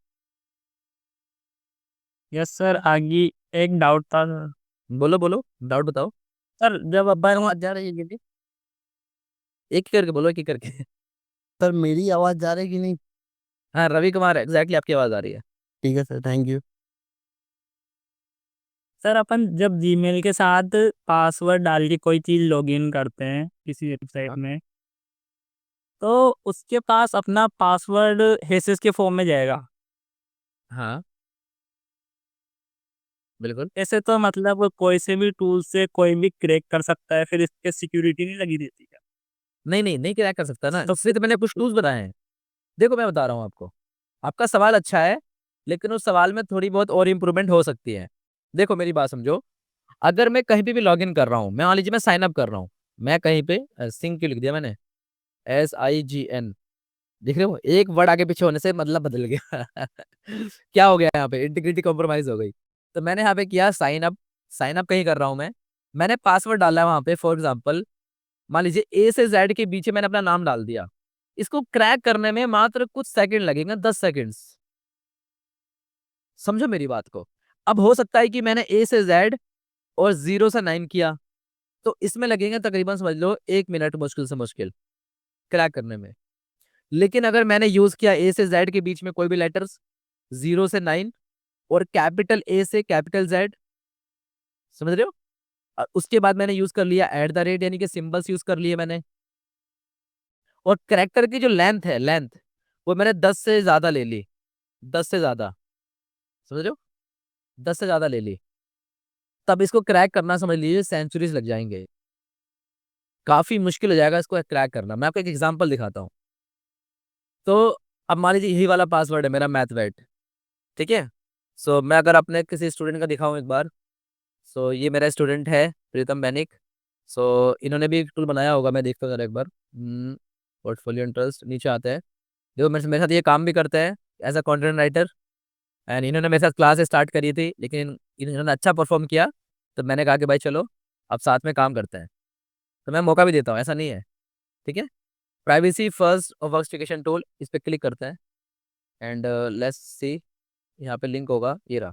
यस सर, आगे एक डाउट था सर। बोलो, बोलो, डाउट बताओ। सर जब अब्बा आवाज जा रही है कि एक-एक करके बोलो, एक-एक करके। सर मेरी आवाज जा रही है कि नहीं? हाँ, रवि कुमार एग्ज़ैक्टली आपकी आवाज़ आ रही है। ठीक है सर, थैंक यू। सर अपन जब जीमेल के साथ पासवर्ड डाल के कोई चीज लॉगिन करते हैं किसी वेबसाइट हाँ। में, तो उसके पास अपना पासवर्ड हेसेस के फॉर्म में जाएगा। हाँ, बिल्कुल। ऐसे तो मतलब कोई से भी टूल से कोई भी क्रैक कर सकता है, फिर इसके सिक्योरिटी नहीं लगी रहती क्या? नहीं, नहीं, नहीं क्रैक कर सकता ना, इसलिए तो मैंने कुछ टूल्स बताए हैं। देखो मैं बता रहा हूँ आपको, आपका सवाल अच्छा है, लेकिन उस सवाल में थोड़ी बहुत और इम्प्रूवमेंट हो सकती है। देखो मेरी बात समझो, अगर मैं कहीं पे भी लॉग इन कर रहा हूँ, मैं मान लीजिए मैं साइन अप कर रहा हूँ, मैं कहीं पे सिंह क्यों लिख दिया मैंने, SIGN, देख रहे हो, एक वर्ड आगे पीछे होने से मतलब बदल गया क्या हो गया यहाँ पे, इंटीग्रिटी कॉम्प्रोमाइज हो गई। तो मैंने यहाँ पे किया साइन अप कहीं कर रहा हूँ मैंने पासवर्ड डाला है वहां पे, फॉर एग्जाम्पल मान लीजिए A से Z के बीच में मैंने अपना नाम डाल दिया। इसको क्रैक करने में मात्र कुछ सेकंड लगेंगे, 10 सेकंड्स। समझो मेरी बात को। अब हो सकता है कि मैंने A से Z और 0 से 9 किया, तो इसमें लगेंगे तकरीबन समझ लो 1 मिनट मुश्किल से मुश्किल क्रैक करने में। लेकिन अगर मैंने यूज किया A से Z के बीच में कोई भी लेटर्स, 0 से 9 और कैपिटल A से कैपिटल Z, समझ रहे हो, उसके बाद मैंने यूज कर लिया @ यानी कि सिंबल्स यूज कर लिए मैंने, और करेक्टर की जो लेंथ है, लेंथ वो मैंने 10 से ज्यादा ले ली, 10 से ज्यादा, समझ रहे हो, 10 से ज्यादा ले ली। तब इसको क्रैक करना समझ लीजिए सेंचुरीज लग जाएंगे, काफी मुश्किल हो जाएगा इसको क्रैक करना। मैं आपको एक एग्जांपल दिखाता हूँ। तो अब मान लीजिए यही वाला पासवर्ड है मेरा मैथवेट, ठीक है। सो मैं अगर अपने किसी स्टूडेंट का दिखाऊं एक बार, सो ये मेरा स्टूडेंट है प्रीतम बैनिक। सो इन्होंने भी एक टूल बनाया होगा, मैं देखता हूँ जरा एक बार। पोर्टफोलियो इंटरेस्ट नीचे आते हैं, देखो मेरे साथ ये काम भी करते हैं as a content writer, and इन्होंने मेरे साथ क्लास स्टार्ट करी थी, लेकिन इन्होंने अच्छा परफॉर्म किया, तो मैंने कहा कि भाई चलो अब साथ में काम करते हैं। तो मैं मौका भी देता हूँ, ऐसा नहीं है, ठीक है। प्राइवेसी फर्स्ट और वर्कस्टेशन टूल, इस पर क्लिक करते हैं एंड लेट्स सी, यहाँ पे लिंक होगा, ये रहा।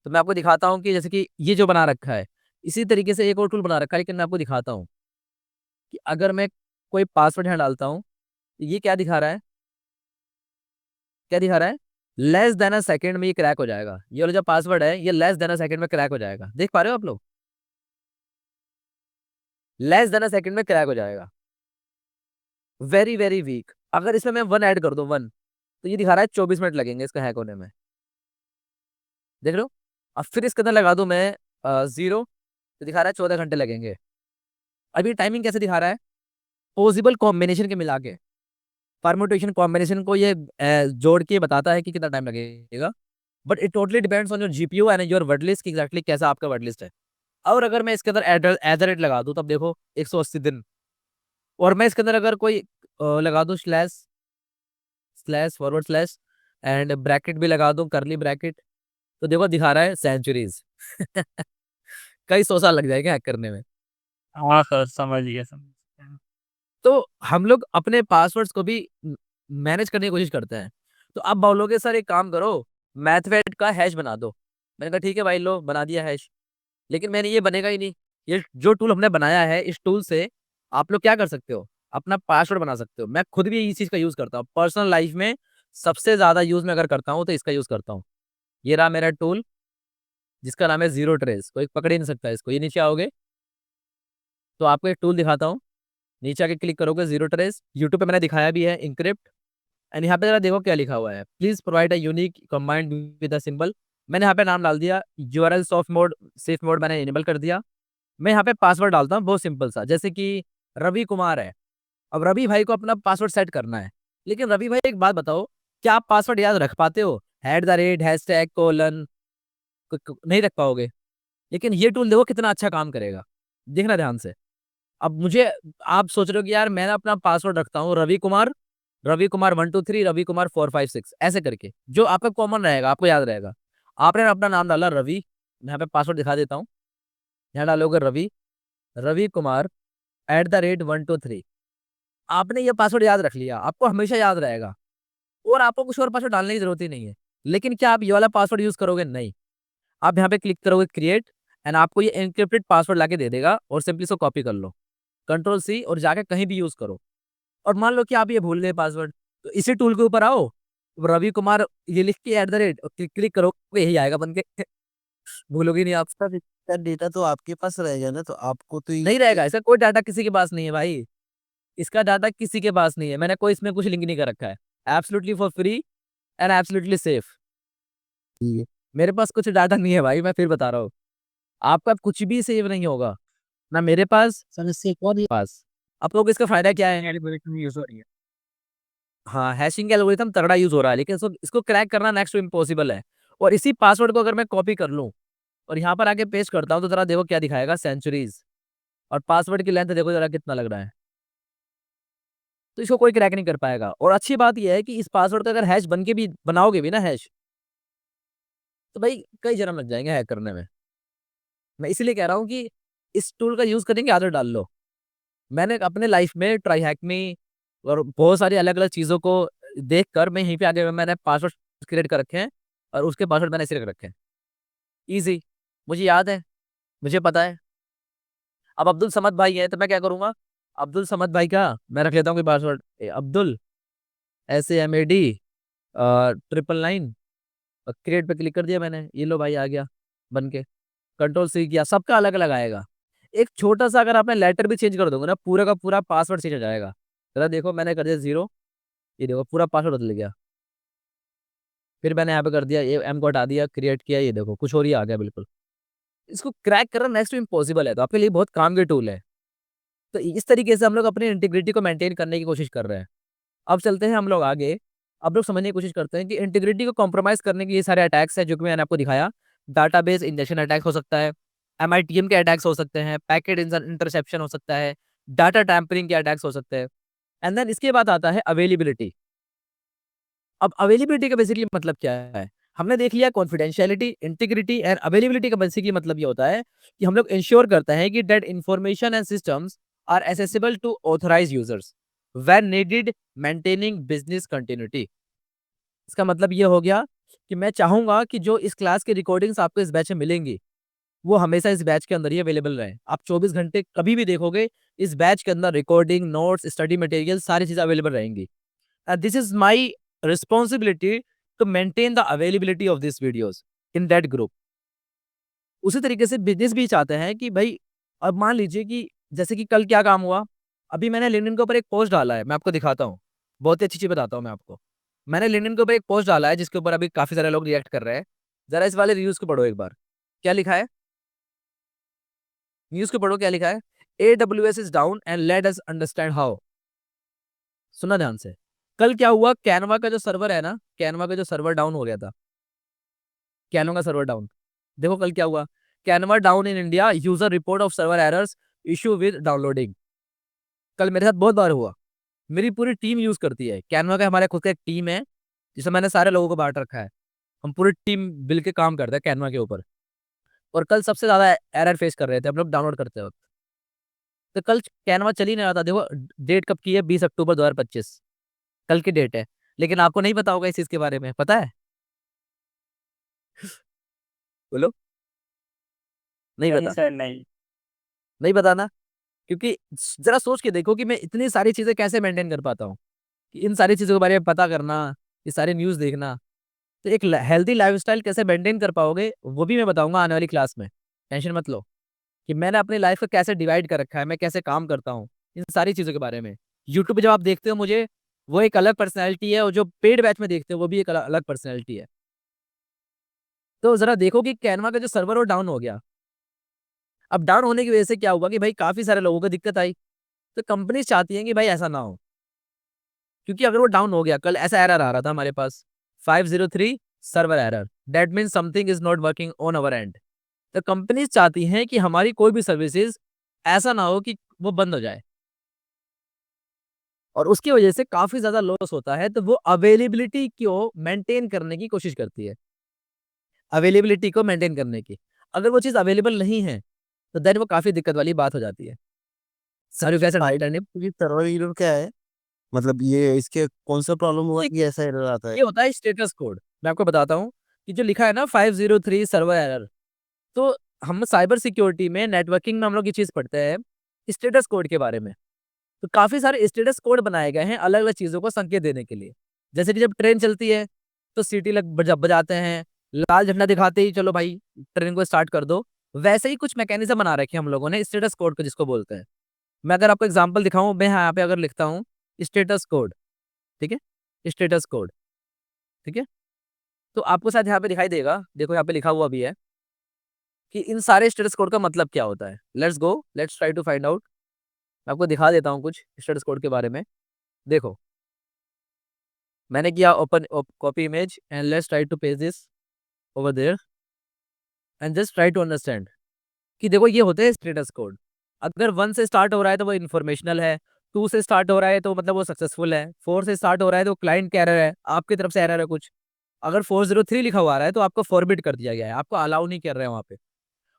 तो मैं आपको दिखाता हूँ कि जैसे कि ये जो बना रखा है, इसी तरीके से एक और टूल बना रखा है, लेकिन मैं आपको दिखाता हूँ कि अगर मैं कोई पासवर्ड यहाँ डालता हूँ, तो ये क्या दिखा रहा है, क्या दिखा रहा है, लेस देन अ सेकंड में ये क्रैक हो जाएगा। ये वाला जो पासवर्ड है ये लेस देन अ सेकंड में क्रैक हो जाएगा, देख पा रहे हो आप लोग, लेस देन अ सेकंड में क्रैक हो जाएगा। Very very weak. अगर इसमें मैं 1 ऐड कर दूं, 1, तो ये दिखा रहा है 24 मिनट लगेंगे इसका हैक होने में, देख रहे हो। अब फिर इसके अंदर लगा दूं मैं 0, तो दिखा रहा है 14 घंटे लगेंगे। अभी टाइमिंग कैसे दिखा रहा है, पॉसिबल कॉम्बिनेशन के मिला के, परम्यूटेशन कॉम्बिनेशन को ये जोड़ के बताता है कि कितना टाइम लगेगा। But it totally depends on your GPU and your word list, exactly कैसा आपका वर्ड लिस्ट है। और अगर मैं इसके अंदर एट लगा दूं, तब देखो 180 दिन। और मैं इसके अंदर अगर कोई लगा दूं slash slash forward slash and bracket भी लगा दूं, करली ब्रैकेट, तो देखो दिखा रहा है सेंचुरीज कई 100 साल लग जाएंगे हैक करने में। हाँ सर, समझ गया, समझ गया। तो हम लोग अपने पासवर्ड्स को भी मैनेज करने की कोशिश करते हैं। तो अब बोलोगे सर एक काम करो, मैथवेट का हैश बना दो। मैंने कहा ठीक है भाई, लो बना दिया हैश, लेकिन मैंने ये बनेगा ही नहीं। ये जो टूल हमने बनाया है, इस टूल से आप लोग क्या कर सकते हो, अपना पासवर्ड बना सकते हो। मैं खुद भी इस चीज का यूज करता हूँ पर्सनल लाइफ में, सबसे ज्यादा यूज मैं अगर करता हूँ तो इसका यूज करता हूँ। ये रहा मेरा टूल जिसका नाम है जीरो ट्रेस, कोई पकड़ ही नहीं सकता इसको। ये नीचे आओगे तो आपको एक टूल दिखाता हूँ, नीचे आके क्लिक करोगे जीरो ट्रेस, यूट्यूब पे मैंने दिखाया भी है, इंक्रिप्ट। एंड यहाँ पे जरा देखो क्या लिखा हुआ है, please provide a unique combined with a symbol. मैंने यहाँ पे नाम डाल दिया, URL soft mode safe mode मैंने इनेबल कर दिया। मैं यहाँ पे पासवर्ड डालता हूँ बहुत सिंपल सा, जैसे कि रवि कुमार है। अब रवि भाई को अपना पासवर्ड सेट करना है, लेकिन रवि भाई एक बात बताओ, क्या आप पासवर्ड याद रख पाते हो, @ हैशटैग कोलन, नहीं रख पाओगे। लेकिन ये टूल देखो कितना अच्छा काम करेगा, देखना ध्यान से। अब मुझे, आप सोच रहे हो कि यार मैं ना अपना पासवर्ड रखता हूँ रवि कुमार, रवि कुमार 123, रवि कुमार 456 ऐसे करके, जो आपका कॉमन रहेगा, आपको याद रहेगा। आपने अपना नाम डाला रवि, मैं यहाँ पे पासवर्ड दिखा देता हूँ, यहाँ डालोगे रवि, रवि कुमार @123। आपने ये पासवर्ड याद रख लिया, आपको हमेशा याद रहेगा, और आपको कुछ और पासवर्ड डालने की जरूरत ही नहीं है। लेकिन क्या आप ये वाला पासवर्ड यूज करोगे, नहीं। आप यहाँ पे क्लिक करोगे क्रिएट, एंड आपको ये एन्क्रिप्टेड पासवर्ड लाके दे देगा, और सिंपली इसको कॉपी कर लो, Ctrl+C, और जाके कहीं भी यूज करो। और मान लो कि आप ये भूल गए पासवर्ड, तो इसी टूल के ऊपर आओ, रवि कुमार ये लिख के @ और क्लिक करो, यही आएगा बन के भूलोगे नहीं आप। सर इसका डेटा तो आपके पास रहेगा ना, तो आपको तो नहीं रहेगा, इसका कोई डाटा किसी के पास नहीं है भाई, इसका डाटा किसी के पास नहीं है, मैंने कोई इसमें कुछ लिंक नहीं कर रखा है। Absolutely for free and absolutely safe. मेरे पास कुछ डाटा नहीं है भाई, मैं फिर बता रहा हूँ, आपका कुछ भी सेव नहीं होगा, ना मेरे पास सर इससे एक और पास। आप लोग इसका फायदा क्या है, एल्गोरिथम यूज हो रही है। हाँ, हैशिंग का एल्गोरिथम तगड़ा यूज़ हो रहा है, लेकिन इसको क्रैक करना नेक्स्ट टू इम्पॉसिबल है। और इसी पासवर्ड को अगर मैं कॉपी कर लूँ और यहाँ पर आके पेस्ट करता हूँ, तो ज़रा देखो क्या दिखाएगा, सेंचुरीज़। और पासवर्ड की लेंथ देखो ज़रा कितना लग रहा है। तो इसको कोई क्रैक नहीं कर पाएगा। और अच्छी बात ये है कि इस पासवर्ड का अगर हैश बन के भी बनाओगे भी ना हैश, तो भाई कई जन्म लग जाएँगे हैक करने में। मैं इसीलिए कह रहा हूँ कि इस टूल का यूज़ करने की आदत डाल लो। मैंने अपने लाइफ में ट्राई हैक मी और बहुत सारी अलग-अलग चीज़ों को देखकर मैं यहीं पे आगे मैंने पासवर्ड क्रिएट कर रखे हैं और उसके पासवर्ड मैंने ऐसे रख रखे हैं। ईज़ी, मुझे याद है, मुझे पता है। अब अब्दुल समद भाई है, तो मैं क्या करूँगा, अब्दुल समद भाई का मैं रख लेता हूँ कोई पासवर्ड, अब्दुल SAMAD 999 क्रिएट पे क्लिक कर दिया मैंने, ये लो भाई आ गया बन के। कंट्रोल C किया, सबका अलग-अलग आएगा। एक छोटा-सा अगर आपने लेटर भी चेंज कर दोगे ना, पूरा का पूरा पासवर्ड चेंज हो जाएगा। ज़रा देखो मैंने कर दिया 0, ये देखो पूरा पासवर्ड बदल गया। फिर मैंने यहाँ पे कर दिया, ये M को हटा दिया, क्रिएट किया, ये देखो कुछ और ही आ गया बिल्कुल। इसको क्रैक करना नेक्स्ट टू इम्पॉसिबल है, तो आपके लिए बहुत काम की टूल है। तो इस तरीके से हम लोग अपनी इंटीग्रिटी को मेंटेन करने की कोशिश कर रहे हैं। अब चलते हैं हम लोग आगे, अब लोग समझने की कोशिश करते हैं कि इंटीग्रिटी को कॉम्प्रोमाइज़ करने के ये सारे अटैक्स हैं जो कि मैंने आपको दिखाया। डाटाबेस इंजेक्शन अटैक हो सकता है, MITM के अटैक्स हो सकते हैं, पैकेट इंटरसेप्शन हो सकता है, डाटा टैम्परिंग के अटैक्स हो सकते हैं। एंड देन इसके बाद आता है अवेलेबिलिटी। अब अवेलेबिलिटी का बेसिकली मतलब क्या है? हमने देख लिया कॉन्फिडेंशियलिटी, इंटीग्रिटी एंड अवेलेबिलिटी का बेसिकली मतलब ये होता है कि हम लोग इंश्योर करते हैं कि that information and systems are accessible to authorised users when needed, maintaining business continuity. इसका मतलब ये हो गया कि मैं चाहूंगा कि जो इस क्लास की रिकॉर्डिंग्स आपको इस बैच में मिलेंगी, वो हमेशा इस बैच के अंदर ही अवेलेबल रहे। आप 24 घंटे कभी भी देखोगे, इस बैच के अंदर रिकॉर्डिंग, नोट्स, स्टडी मटेरियल सारी चीज़ें अवेलेबल रहेंगी। This is my responsibility to maintain the availability of these videos in that group. उसी तरीके से बिज़नेस भी चाहते हैं कि भाई, अब मान लीजिए कि जैसे कि कल क्या काम हुआ, अभी मैंने लिंक्डइन के ऊपर एक पोस्ट डाला है, मैं आपको दिखाता हूँ। बहुत ही अच्छी चीज़ बताता हूँ मैं आपको। मैंने लिंक्डइन के ऊपर एक पोस्ट डाला है जिसके ऊपर अभी काफ़ी सारे लोग रिएक्ट कर रहे हैं। ज़रा इस वाले रिव्यूज़ को पढ़ो एक बार। क्या लिखा है? न्यूज़ को पढ़ो क्या लिखा है? AWS is down and let us understand how. सुना ध्यान से। कल क्या हुआ, कैनवा का जो सर्वर है ना, कैनवा का जो सर्वर डाउन हो गया था। कैनवा का सर्वर डाउन। देखो कल क्या हुआ, Canva down in India, user report of server errors, issue with downloading. कल मेरे साथ बहुत बार हुआ। मेरी पूरी टीम यूज करती है कैनवा का, हमारा खुद का एक टीम है जिसमें मैंने सारे लोगों को बांट रखा है। हम पूरी टीम मिल के काम करते हैं कैनवा के ऊपर। और कल सबसे ज्यादा एरर फेस कर रहे थे हम लोग डाउनलोड करते वक्त। तो कल कैनवा चल ही नहीं रहा था। देखो डेट कब की है, 20 अक्टूबर 2025 कल की डेट है। लेकिन आपको नहीं पता होगा इस चीज के बारे में, पता है? बोलो। नहीं नहीं पता? सर, नहीं। नहीं पता ना? क्योंकि जरा सोच के देखो कि मैं इतनी सारी चीजें कैसे मेंटेन कर पाता हूँ। कि इन सारी चीजों के बारे में पता करना, ये सारे न्यूज़ देखना, तो एक हेल्दी लाइफस्टाइल कैसे मेंटेन कर पाओगे, वो भी मैं बताऊंगा आने वाली क्लास में। टेंशन मत लो कि मैंने अपनी लाइफ को कैसे डिवाइड कर रखा है, मैं कैसे काम करता हूँ, इन सारी चीज़ों के बारे में। यूट्यूब पे जब आप देखते हो मुझे, वो एक अलग पर्सनैलिटी है, और जो पेड बैच में देखते हो वो भी एक अलग पर्सनैलिटी है। तो ज़रा देखो कि कैनवा का जो सर्वर वो डाउन हो गया। अब डाउन होने की वजह से क्या हुआ कि भाई काफ़ी सारे लोगों को दिक्कत आई। तो कंपनीज़ चाहती हैं कि भाई ऐसा ना हो। क्योंकि अगर वो डाउन हो गया, कल ऐसा एरर आ रहा था हमारे पास, 503 server error, that means something is not working on our and. तो कंपनीज़ चाहती हैं कि हमारी कोई भी सर्विसेज़ ऐसा ना हो कि वो बंद हो जाए। और उसकी वजह से काफ़ी ज़्यादा लॉस होता है, तो वो अवेलेबिलिटी को मेंटेन करने की कोशिश करती है। अवेलेबिलिटी को मेंटेन करने की। अगर वो चीज़ अवेलेबल नहीं है, तो देन वो काफ़ी दिक्कत वाली बात हो जाती है। सर्विस ऐसे अल्टरनेटिव ये सर्वर एरर क्या है? मतलब ये इसके कौन सा प्रॉब्लम हुआ कि ऐसा एरर आता है? ये होता है स्टेटस कोड। मैं आपको बताता हूँ कि जो लिखा है ना 503 सर्वर एरर, तो हम साइबर सिक्योरिटी में, नेटवर्किंग में हम लोग ये चीज़ पढ़ते हैं स्टेटस कोड के बारे में। तो काफ़ी सारे स्टेटस कोड बनाए गए हैं अलग-अलग चीज़ों को संकेत देने के लिए। जैसे कि जब ट्रेन चलती है, तो सीटी बजाते हैं, लाल झंडा दिखाते ही चलो भाई ट्रेन को स्टार्ट कर दो। वैसे ही कुछ मैकेनिज़्म बना रखे हैं हम लोगों ने स्टेटस कोड को जिसको बोलते हैं। मैं अगर आपको एग्ज़ाम्पल दिखाऊँ, मैं यहाँ पे अगर लिखता हूँ स्टेटस कोड, ठीक है? स्टेटस कोड, ठीक है? तो आपको शायद यहाँ पे दिखाई देगा, देखो यहाँ पे लिखा हुआ भी है कि इन सारे स्टेटस कोड का मतलब क्या होता है। Let's go, let's try to find out. मैं आपको दिखा देता हूँ कुछ स्टेटस कोड के बारे में। देखो, मैंने किया open copy image and let's try to paste this over there and just try to understand कि देखो ये होते हैं स्टेटस कोड। अगर 1 से स्टार्ट हो रहा है तो वो इन्फॉर्मेशनल है, 2 से स्टार्ट हो रहा है तो मतलब वो सक्सेसफुल है, 4 से स्टार्ट हो रहा है तो क्लाइंट का एरर है, आपकी तरफ से एरर है कुछ। अगर 403 लिखा हुआ आ रहा है तो आपको फॉरबिट कर दिया गया है, आपको अलाउ नहीं कर रहे हैं वहाँ पे।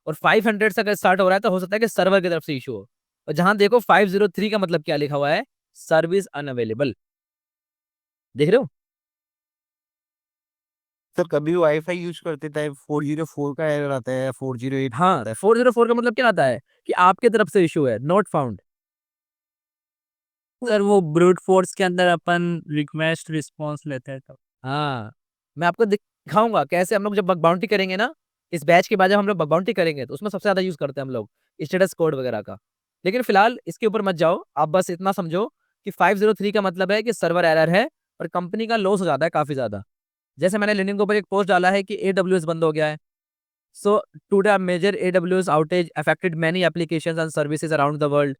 और 500 से अगर स्टार्ट हो रहा है तो हो सकता है कि सर्वर की तरफ से इशू हो। और जहाँ देखो 503 का मतलब क्या लिखा हुआ है, सर्विस अनअवेलेबल। देख रहे हो? सर कभी वाईफाई यूज करते टाइम 404 का एरर आता है, 408 हाँ, 404 का मतलब क्या आता है कि आपके तरफ से इशू है, नॉट फाउंड। सर वो ब्रूट फोर्स के अंदर अपन रिक्वेस्ट रिस्पॉन्स लेते हैं तब। हाँ, मैं आपको दिखाऊंगा कैसे हम लोग जब बग बाउंटी करेंगे ना, इस बैच के बाद जब हम लोग बग बाउंटी करेंगे तो उसमें सबसे ज्यादा यूज करते हैं हम लोग स्टेटस कोड वगैरह का। लेकिन फिलहाल इसके ऊपर मत जाओ, आप बस इतना समझो कि 503 का मतलब है कि सर्वर एरर है और कंपनी का लॉस हो जाता है काफी ज्यादा। जैसे मैंने लिंक्डइन के ऊपर एक पोस्ट डाला है कि AWS बंद हो गया है। So today major AWS outage affected many applications and services around the world।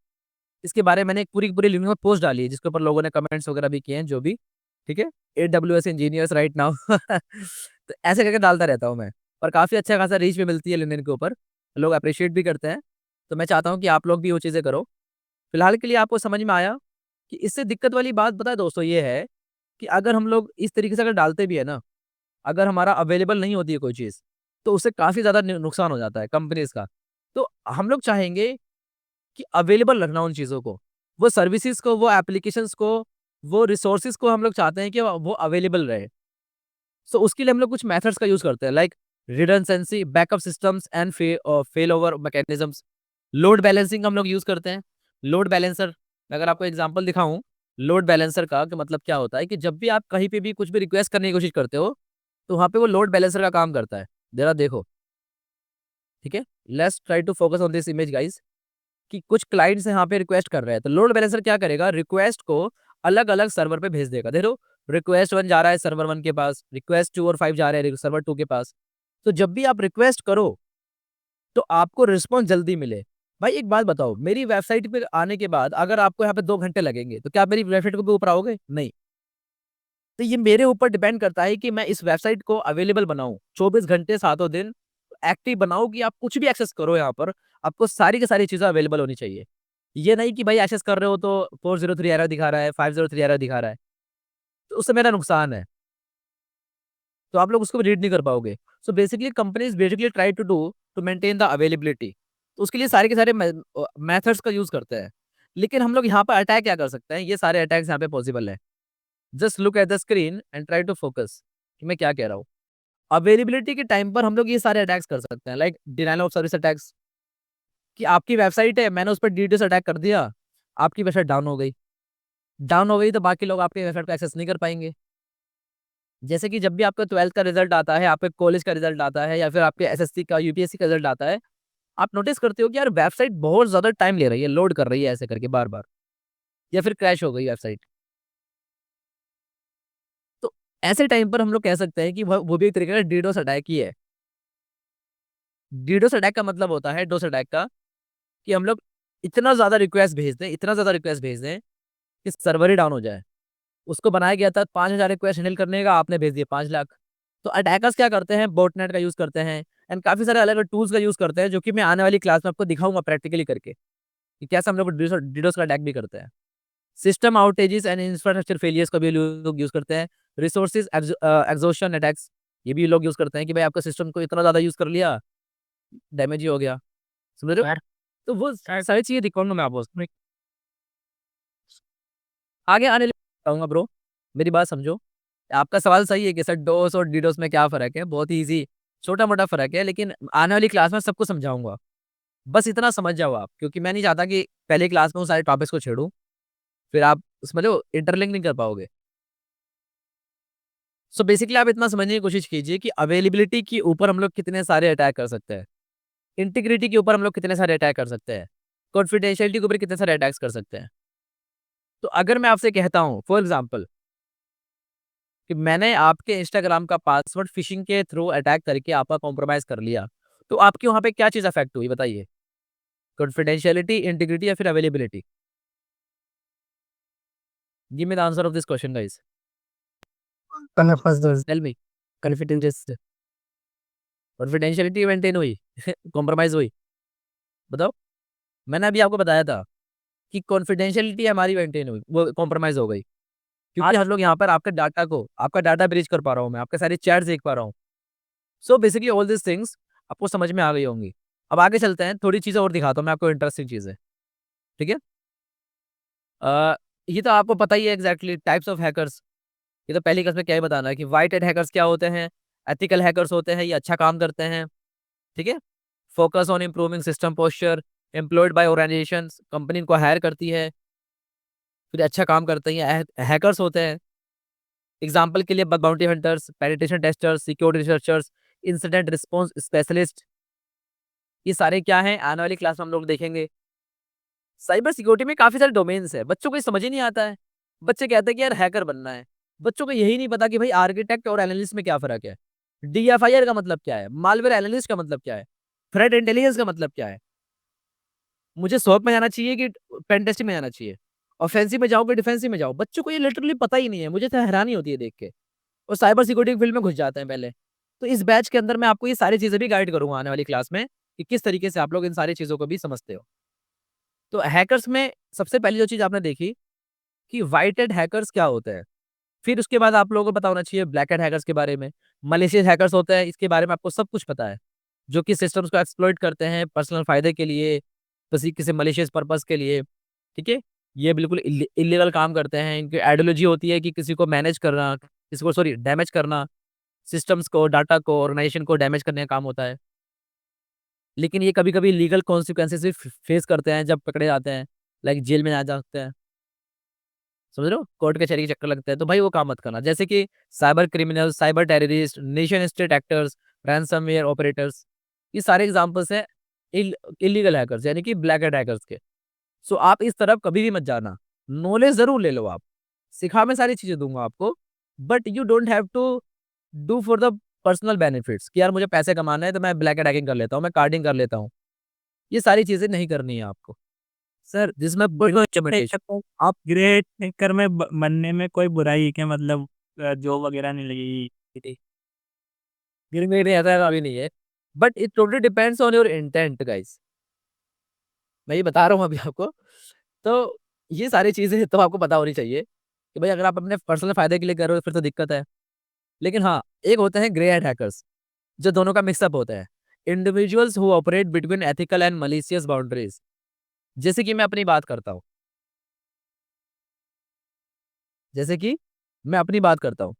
इसके बारे में मैंने एक पूरी की पूरी लिंक्डइन में पोस्ट डाली है जिसके ऊपर लोगों ने कमेंट्स वगैरह भी किए हैं जो भी। ठीक है, AWS इंजीनियर्स राइट नाउ। तो ऐसे करके डालता रहता हूँ मैं, और काफी अच्छा खासा रीच भी मिलती है लिंक्डइन के ऊपर, लोग अप्रिशिएट भी करते हैं। तो मैं चाहता हूँ कि आप लोग भी वो चीजें करो। फिलहाल के लिए आपको समझ में आया कि इससे दिक्कत वाली बात पता है दोस्तों ये है कि अगर हम लोग इस तरीके से अगर डालते भी है ना, अगर हमारा अवेलेबल नहीं होती है कोई चीज़, तो उससे काफ़ी ज़्यादा नुकसान हो जाता है कंपनीज़ का। तो हम लोग चाहेंगे कि अवेलेबल रखना उन चीज़ों को, वो सर्विसेज़ को, वो एप्लीकेशंस को, वो रिसोर्सेज़ को हम लोग चाहते हैं कि वो अवेलेबल रहे। सो उसके लिए हम लोग कुछ मेथड्स का यूज़ करते हैं like redundancy, backup systems and fail over mechanisms. Load balancing हम लोग यूज़ करते हैं। लोड बैलेंसर, अगर आपको एग्ज़ाम्पल दिखाऊँ, लोड बैलेंसर का कि मतलब क्या होता है कि जब भी आप कहीं पे भी कुछ भी रिक्वेस्ट करने की कोशिश करते हो, तो वहाँ पे वो लोड बैलेंसर का काम करता है। ज़रा देखो, ठीक है? Let's try to focus on this image guys, कि कुछ क्लाइंट्स यहाँ पे रिक्वेस्ट कर रहे हैं, तो लोड बैलेंसर क्या करेगा, रिक्वेस्ट को अलग-अलग सर्वर पे भेज देगा। देख रहे हो, रिक्वेस्ट 1 जा रहा है सर्वर 1 के पास, रिक्वेस्ट 2 और 5 जा रहे हैं सर्वर 2 के पास। तो जब भी आप रिक्वेस्ट करो, तो आपको रिस्पॉन्स जल्दी मिले। भाई एक बात बताओ, मेरी वेबसाइट पे आने के बाद अगर आपको यहाँ पे 2 घंटे लगेंगे, तो क्या आप मेरी वेबसाइट के ऊपर आओगे? नहीं। तो ये मेरे ऊपर डिपेंड करता है कि मैं इस वेबसाइट को अवेलेबल बनाऊँ, 24 घंटे सातों दिन एक्टिव बनाऊँ कि आप कुछ भी एक्सेस करो यहाँ पर, आपको सारी की सारी चीज़ें अवेलेबल होनी चाहिए। ये नहीं कि भाई एक्सेस कर रहे हो तो 403 एरर दिखा रहा है, 503 एरर दिखा रहा है, तो उससे मेरा नुकसान है। तो आप लोग उसको भी रीड नहीं कर पाओगे। So basically companies basically try to do to maintain the availability. तो उसके लिए सारे के सारे मेथड्स का यूज़ करते हैं। लेकिन हम लोग यहाँ पर अटैक क्या कर सकते हैं, ये सारे अटैक्स यहाँ पे पॉसिबल है। Just look at the screen and try to focus कि मैं क्या कह रहा हूँ। अवेलेबिलिटी के टाइम पर हम लोग ये सारे अटैक्स कर सकते हैं like denial of service attacks, कि आपकी वेबसाइट है, मैंने उस पर डीडोस अटैक कर दिया, आपकी वेबसाइट डाउन हो गई। डाउन हो गई तो बाकी लोग आपके वेबसाइट को एक्सेस नहीं कर पाएँगे। जैसे कि जब भी आपका 12th का रिजल्ट आता है, आपके कॉलेज का रिजल्ट आता है या फिर आपके एसएससी का, यूपीएससी का रिजल्ट आता है, आप नोटिस करते हो कि यार वेबसाइट बहुत ज़्यादा टाइम ले रही है, लोड कर रही है ऐसे करके बार-बार, या फिर क्रैश हो गई वेबसाइट। तो ऐसे टाइम पर हम लोग कह सकते हैं कि वो भी एक तरीके का डीडोस अटैक ही है। डीडोस अटैक का मतलब होता है, डोस अटैक का, कि हम लोग इतना ज़्यादा रिक्वेस्ट भेज दें, इतना ज़्यादा रिक्वेस्ट भेज दें कि सर्वर ही डाउन हो जाए। उसको बनाया गया था 5000 रिक्वेस्ट हैंडल करने का, आपने भेज दिए 5 लाख। तो अटैकर्स क्या करते हैं, बॉटनेट का यूज़ करते हैं एंड काफ़ी सारे अलग-अलग टूल्स का यूज़ करते हैं, जो कि मैं आने वाली क्लास में आपको दिखाऊँगा प्रैक्टिकली करके, कि कैसे हम लोग डीडोस का अटैक भी करते हैं। System outages and infrastructure failures का भी लोग यूज़ करते हैं। रिसोर्सेज एग्जॉशन अटैक्स, ये भी लोग यूज़ करते हैं कि भाई आपका सिस्टम को इतना ज़्यादा यूज़ कर लिया, डैमेज ही हो गया। समझ रहे हो? तो वो सारी चीज़ें दिखाऊँगा मैं आपको उसमें। आगे आने बताऊँगा ब्रो, मेरी बात समझो। आपका सवाल सही है कि सर डोस और डीडोस में क्या फ़र्क है? बहुत ही ईज़ी छोटा-मोटा फ़र्क है, लेकिन आने वाली क्लास में सबको समझाऊँगा। बस इतना समझ जाओ आप, क्योंकि मैं नहीं चाहता कि पहली क्लास में वो सारे टॉपिक्स को छेड़ूँ, फिर आप उसमें जो इंटरलिंक नहीं कर पाओगे। सो बेसिकली आप इतना समझने की कोशिश कीजिए कि अवेलेबिलिटी के ऊपर हम लोग कितने सारे अटैक कर सकते हैं। इंटीग्रिटी के ऊपर हम लोग कितने सारे अटैक कर सकते हैं। कॉन्फिडेंशियलिटी के ऊपर कितने सारे अटैक्स कर सकते हैं। तो अगर मैं आपसे कहता हूँ फॉर एग्ज़ाम्पल कि मैंने आपके इंस्टाग्राम का पासवर्ड फिशिंग के थ्रू अटैक करके आपका कॉम्प्रोमाइज़ कर लिया, तो आपकी वहाँ पे क्या चीज़ अफ़ेक्ट हुई बताइए? कॉन्फिडेंशियलिटी, इंटीग्रिटी या फिर availability? Give me the answer of this question guys. Tell me confidentiality maintain हुई कॉम्प्रोमाइज हुई? बताओ। मैंने अभी आपको बताया था कि कॉन्फिडेंशियलिटी हमारी मेंटेन हुई, वो कॉम्प्रोमाइज हो गई, क्योंकि हम लोग यहाँ पर आपका डाटा ब्रीच कर पा रहा हूँ, मैं आपके सारे चैट्स देख पा रहा हूँ। So basically all this things आपको समझ में आ गई होंगी। अब आगे चलते हैं, थोड़ी चीज़ें और दिखाता हूँ मैं आपको, इंटरेस्टिंग चीज़ें। ठीक है। ये तो आपको पता ही है एग्जैक्टली टाइप्स ऑफ हैकर्स। ये तो पहली क्लास में क्या ही बताना है कि व्हाइट हैट हैकर्स क्या होते हैं, एथिकल हैकर्स होते हैं, ये अच्छा काम करते हैं। ठीक है। Focus on improving system posture, employed by organization, company इनको हायर करती है, फिर अच्छा काम करते हैं, हैकर्स होते हैं। एग्जाम्पल के लिए bug bounty hunters, penetration testers, security researchers, incident response specialist, ये सारे क्या हैं आने वाली क्लास में हम लोग देखेंगे। साइबर सिक्योरिटी में काफी सारे डोमेन्स है, बच्चों को ये समझ ही नहीं आता है। बच्चे कहते हैं कि यार हैकर बनना है, बच्चों को यही नहीं पता कि भाई आर्किटेक्ट और एनालिस्ट में क्या फर्क है, डीएफआईआर का मतलब क्या है, मालवेयर एनालिस्ट का मतलब क्या है, थ्रेट इंटेलिजेंस का मतलब क्या है। मुझे शौक में जाना चाहिए कि पेन टेस्टिंग में जाना चाहिए, ऑफेंसिव में जाओ कि डिफेंसिव में जाओ, बच्चों को ये लिटरली पता ही नहीं है। मुझे तो हैरानी होती है देख के, और साइबर सिक्योरिटी फील्ड में घुस जाते हैं पहले। तो इस बैच के अंदर मैं आपको ये सारी चीजें भी गाइड करूंगा आने वाली क्लास में, कि किस तरीके से आप लोग इन सारी चीजों को भी समझते हो। तो हैकर्स में सबसे पहली जो चीज आपने देखी कि व्हाइट हैट हैकर्स क्या होते हैं, फिर उसके बाद आप लोगों को पता होना चाहिए ब्लैक हैट हैकर्स के बारे में। मलेशियस हैकर्स होते हैं, इसके बारे में आपको सब कुछ पता है, जो कि सिस्टम्स को एक्सप्लॉइट करते हैं पर्सनल फायदे के लिए, किसी मलेशियस पर्पस के लिए। ठीक है। ये बिल्कुल इलीगल काम करते हैं। इनकी आइडियोलॉजी होती है कि किसी को मैनेज करना, किसी को सॉरी डैमेज करना, सिस्टम्स को, डाटा को, ऑर्गेनाइजेशन को डैमेज करने का काम होता है। लेकिन ये कभी-कभी लीगल कॉन्सिक्वेंसेस भी फेस करते हैं जब पकड़े जाते हैं, लाइक जेल में जा सकते हैं। समझ रहे हो? कोर्ट कचहरी के चक्कर लगते हैं, तो भाई वो काम मत करना। जैसे कि cyber criminal, cyber terrorist, nation state actors, ransomware operators, ये सारे एग्जांपल्स हैं इल्लीगल हैकर्स यानी कि ब्लैक हैट हैकर्स के। सो आप इस तरफ कभी भी मत जाना। नॉलेज ज़रूर ले लो आप, सिखा मैं सारी चीज़ें दूँगा आपको, but you don't have to do for the personal benefits कि यार मुझे पैसे कमाना है तो मैं ब्लैक हैट हैकिंग कर लेता हूँ, मैं कार्डिंग कर लेता हूँ। ये सारी चीज़ें नहीं करनी है आपको। सर जिसमें बड़ी इम्प्लीमेंटेशन। आप ग्रेट हैकर में बनने में कोई बुराई है क्या, मतलब जॉब वगैरह नहीं लगेगी? गिर में ऐसा अभी नहीं है, but it totally depends on your intent guys. मैं ये बता रहा हूँ अभी आपको। तो ये सारी चीज़ें तो आपको पता होनी चाहिए कि भाई अगर आप अपने पर्सनल फायदे के लिए कर रहे हो फिर तो दिक्कत है। लेकिन हाँ, एक होते हैं ग्रे हैट हैकर्स, जो दोनों का मिक्सअप होता है। Individuals who operate between ethical and malicious boundaries. जैसे कि मैं अपनी बात करता हूँ, जैसे कि मैं अपनी बात करता हूँ।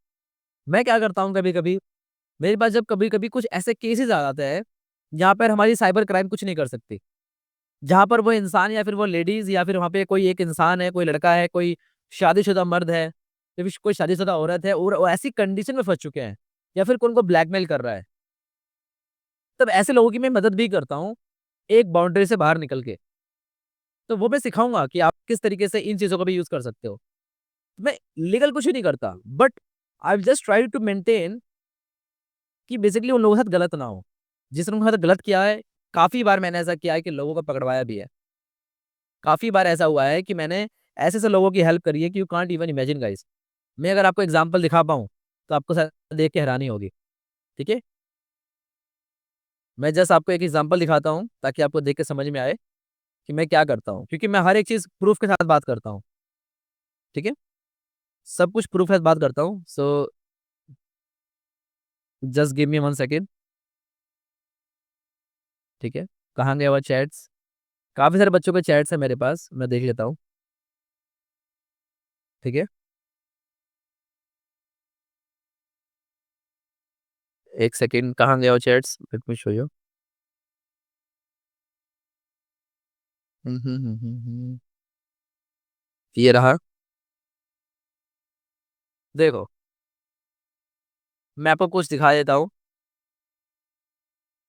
मैं क्या करता हूँ कभी-कभी, मेरे पास जब कभी-कभी कुछ ऐसे केसेस आ जाते हैं, जहाँ पर हमारी साइबर क्राइम कुछ नहीं कर सकती। जहाँ पर वो इंसान या फिर वो लेडीज़ या फिर वहाँ पे कोई एक इंसान है, कोई लड़का है, कोई शादीशुदा मर्द है, या फिर कोई शादीशुदा औरत है और वो ऐसी कंडीशन में फँस चुके हैं या फिर कोई उनको ब्लैकमेल कर रहा है। तब ऐसे लोगों की मैं मदद भी करता हूँ, एक बाउंड्री से बाहर निकल के। तो वो मैं सिखाऊँगा कि आप किस तरीके से इन चीज़ों का भी यूज़ कर सकते हो। मैं लीगल कुछ भी नहीं करता, but I just try to maintain कि बेसिकली उन लोगों के साथ गलत ना हो। जिसने उनके साथ गलत किया है, काफ़ी बार मैंने ऐसा किया है कि लोगों को पकड़वाया भी है। काफ़ी बार ऐसा हुआ है कि मैंने ऐसे-ऐसे लोगों की हेल्प करी है कि you can't even imagine guys. मैं अगर आपको एग्ज़ाम्पल दिखा पाऊँ, तो आपको शायद देख के हैरानी होगी। ठीक है? मैं जस्ट आपको एक एग्ज़ाम्पल दिखाता हूँ, ताकि आपको देख के समझ में आए कि मैं क्या करता हूँ। क्योंकि मैं हर एक चीज़ प्रूफ़ के साथ बात करता हूँ। ठीक है? सब कुछ प्रूफ़ के साथ बात करता हूँ। So just give me 1 second. ठीक है? कहाँ गया वो चैट्स? काफ़ी सारे बच्चों के चैट्स हैं मेरे पास, मैं देख लेता हूँ। ठीक है? 1 सेकंड, कहाँ गया वो chats? Late me show you. ये रहा। देखो, मैं आपको कुछ दिखा देता हूँ।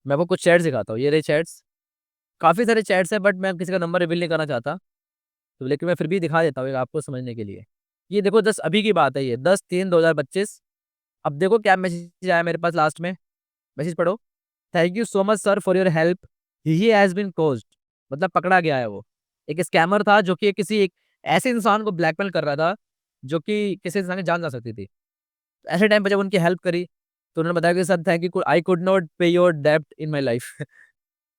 मैं आपको कुछ चैट्स दिखाता हूँ। ये रहे चैट्स। काफ़ी सारे चैट्स हैं, बट मैं किसी का नंबर रिवील नहीं करना चाहता। तो लेकिन मैं फिर भी दिखा देता हूँ एक आपको समझने के लिए। ये देखो, 10 अभी की बात है ये, 10/3/2025। अब देखो क्या मैसेज आया मेरे पास लास्ट में। मैसेज पढ़ो। Thank you so much sir for your help. He has been closed. मतलब पकड़ा गया है वो। एक स्कैमर था जो कि किसी एक ऐसे इंसान को ब्लैकमेल कर रहा था, जो कि किसी इंसान की जान जा सकती थी। ऐसे टाइम पे जब उनकी हेल्प करी तो उन्होंने बताया कि sir thank you, I could not पे योर डेब्ट इन माय लाइफ।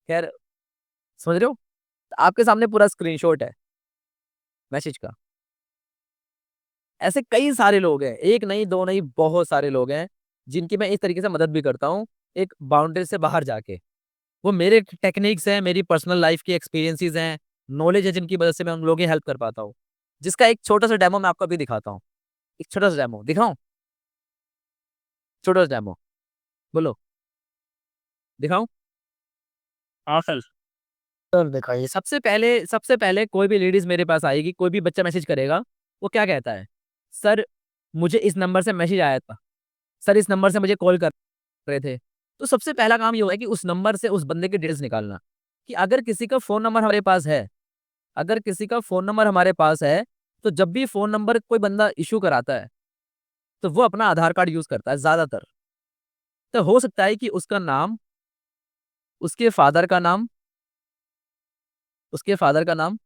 खैर, समझ रहे हो? आपके सामने पूरा स्क्रीनशॉट है मैसेज का। ऐसे कई सारे लोग हैं, एक नहीं दो नहीं, बहुत सारे लोग हैं जिनकी मैं इस तरीके से मदद भी करता हूँ, एक बाउंड्री से बाहर जाके। वो मेरे टेक्निक्स हैं, मेरी पर्सनल लाइफ की एक्सपीरियंसेस हैं, नॉलेज है, जिनकी वजह से मैं उन लोगों की हेल्प कर पाता हूँ। जिसका एक छोटा सा डेमो मैं आपको अभी दिखाता हूँ। एक छोटा सा डेमो दिखाऊं? छोटा सा डेमो, बोलो, दिखाऊं? हाँ सर। सर दिखाइए। सबसे पहले कोई भी लेडीज मेरे पास आएगी, कोई भी बच्चा मैसेज करेगा, वो क्या कहता है? सर, मुझे इस नंबर से मैसेज आया था, सर इस नंबर से मुझे कॉल कर रहे थे। तो सबसे पहला काम ये होगा कि उस नंबर से उस बंदे की डिटेल्स निकालना, कि अगर किसी का फोन नंबर हमारे पास है, अगर किसी का फोन नंबर हमारे पास है, तो जब भी फोन नंबर कोई बंदा इशू कराता है, तो वो अपना आधार कार्ड यूज करता है ज्यादातर। तो हो सकता है कि उसका नाम, उसके फादर का नाम, उसके फादर का नाम,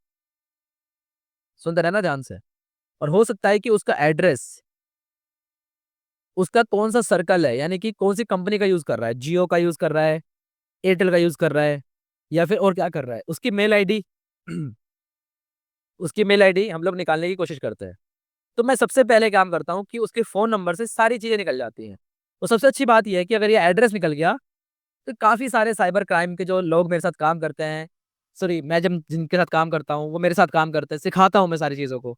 सुनते रहना ध्यान से, और हो सकता है कि उसका एड्रेस, उसका कौन सा सर्कल है, यानी कि कौन सी कंपनी का यूज कर रहा है, जियो का यूज कर रहा है, एयरटेल का यूज कर रहा है, या फिर और क्या कर रहा है, उसकी मेल आईडी। उसकी मेल आईडी हम लोग निकालने की कोशिश करते हैं। तो मैं सबसे पहले काम करता हूँ कि उसके फोन नंबर से सारी चीजें निकल जाती हैं। तो सबसे अच्छी बात यह है कि अगर ये एड्रेस निकल गया, तो काफी सारे साइबर क्राइम के जो लोग मेरे साथ काम करते हैं, सॉरी, मैं जब जिनके साथ काम करता हूँ वो मेरे साथ काम करते हैं, सिखाता हूँ मैं सारी चीज़ों को,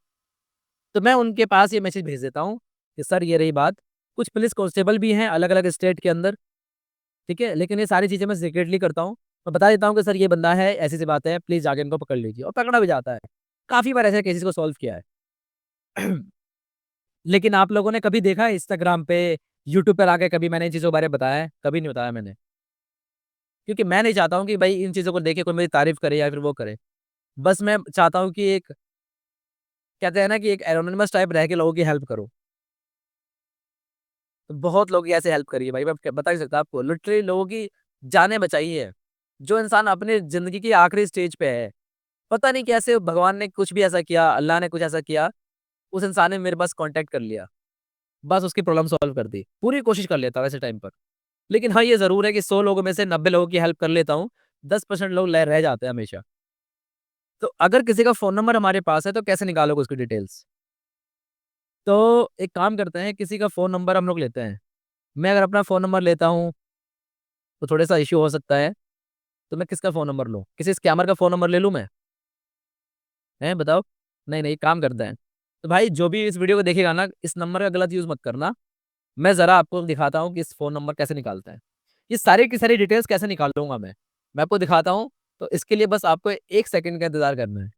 तो मैं उनके पास ये मैसेज भेज देता हूँ कि सर ये रही बात। कुछ पुलिस कांस्टेबल भी हैं अलग अलग स्टेट के अंदर, ठीक है, लेकिन ये सारी चीज़ें मैं सीक्रेटली करता हूँ। मैं बता देता हूँ कि सर ये बंदा है, ऐसी सी बात है, प्लीज़ जाके इनको पकड़ लीजिए, और पकड़ा भी जाता है। काफ़ी बार ऐसे केसेस को सॉल्व किया है। लेकिन आप लोगों ने कभी देखा है इंस्टाग्राम पे, यूट्यूब पर आके कभी मैंने इन चीज़ों के बारे में बताया है? कभी नहीं बताया मैंने, क्योंकि मैं नहीं चाहता हूँ कि भाई इन चीज़ों को देखे कोई मेरी तारीफ करे या फिर वो करे। बस मैं चाहता हूँ कि एक, कहते हैं ना कि एक एनोनिमस टाइप रह के लोगों की हेल्प करो। तो बहुत लोगों की ऐसे हेल्प करी है भाई, मैं बता नहीं सकता आपको, लिटरली लोगों की जानें बचाई है। जो इंसान अपनी ज़िंदगी की आखिरी स्टेज पे है, पता नहीं कैसे भगवान ने कुछ भी ऐसा किया, अल्लाह ने कुछ ऐसा किया, उस इंसान ने मेरे पास कॉन्टैक्ट कर लिया, बस उसकी प्रॉब्लम सॉल्व कर दी। पूरी कोशिश कर लेता हूँ ऐसे टाइम पर। लेकिन हाँ, ये ज़रूर है कि 100 लोगों में से 90 लोगों की हेल्प कर लेता हूँ, 10% लोग ल रह जाते हैं हमेशा। तो अगर किसी का फ़ोन नंबर हमारे पास है, तो कैसे निकालोगे उसकी डिटेल्स? तो एक काम करते हैं, किसी का फ़ोन नंबर हम लोग लेते हैं। मैं अगर अपना फ़ोन नंबर लेता हूँ, तो थोड़ा-सा इश्यू हो सकता है, तो मैं किसका फ़ोन नंबर लूँ? किसी स्कैमर का फ़ोन नंबर ले लूँ मैं? हैं, बताओ? नहीं, नहीं, काम करते हैं। तो भाई जो भी इस वीडियो को देखेगा ना, इस नंबर का गलत यूज़ मत करना। मैं ज़रा आपको दिखाता हूँ कि इस फ़ोन नंबर कैसे निकालते हैं। ये सारी की सारी डिटेल्स कैसे निकालूँगा मैं आपको दिखाता हूँ। तो इसके लिए बस आपको 1 सेकंड का इंतज़ार करना है,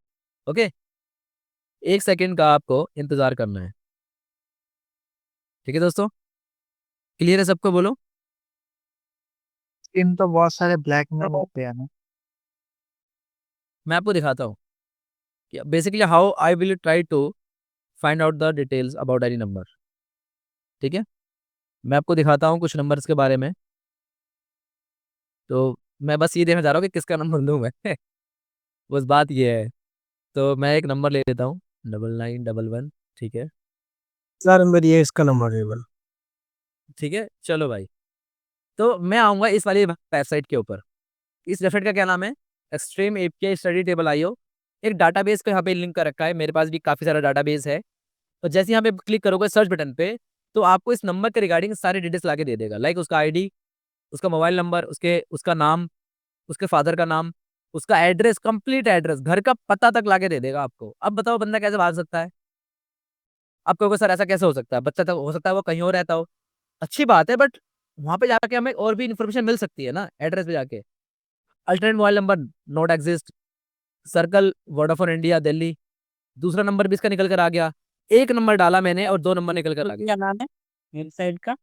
ओके? 1 सेकंड का आपको इंतज़ार करना है। ठीक है दोस्तों? क्लियर है सबको, बोलो? इन तो बहुत सारे ब्लैक में होते हैं ना। मैं आपको दिखाता हूँ कि basically how I will try to find out the details about any number, ठीक है? मैं आपको दिखाता हूँ कुछ नंबर्स के बारे में। तो मैं बस ये देखना चाह रहा हूँ कि किसका नंबर लूँ मैं। बस बात ये है। तो मैं एक नंबर ले लेता हूँ, 9911, ठीक है? सर मेरी ये इसका नंबर है बल। ठीक है, चलो भाई। तो मैं आऊँगा इस वाली वेबसाइट के ऊपर। इस वेबसाइट का क्या नाम है? Extreme API study table IO. एक डाटाबेस को यहाँ पे लिंक कर रखा है, मेरे पास भी काफ़ी सारा डाटाबेस है। तो जैसे यहाँ पे क्लिक करोगे सर्च बटन पे, तो आपको इस नंबर के रिगार्डिंग सारी डिटेल्स लाके दे देगा, लाइक उसका आईडी, उसका मोबाइल नंबर, उसका नाम, उसके फादर का नाम, उसका एड्रेस, कंप्लीट एड्रेस, घर का पता तक लाके दे देगा आपको। अब बताओ बंदा कैसे भाग सकता है? आप कहोगे सर ऐसा कैसे हो सकता है? बच्चा तो हो सकता है वो कहीं और रहता हो। अच्छी बात है, बट वहाँ पे जाके हमें और भी इन्फॉर्मेशन मिल सकती है ना, एड्रेस पे जाके। Alternate mobile number not exist, circle Vodafone India Delhi, दूसरा नंबर भी इसका निकल कर आ गया। एक नंबर डाला मैंने और 2 नंबर निकल कर आ गया। क्या नाम है वेबसाइट का?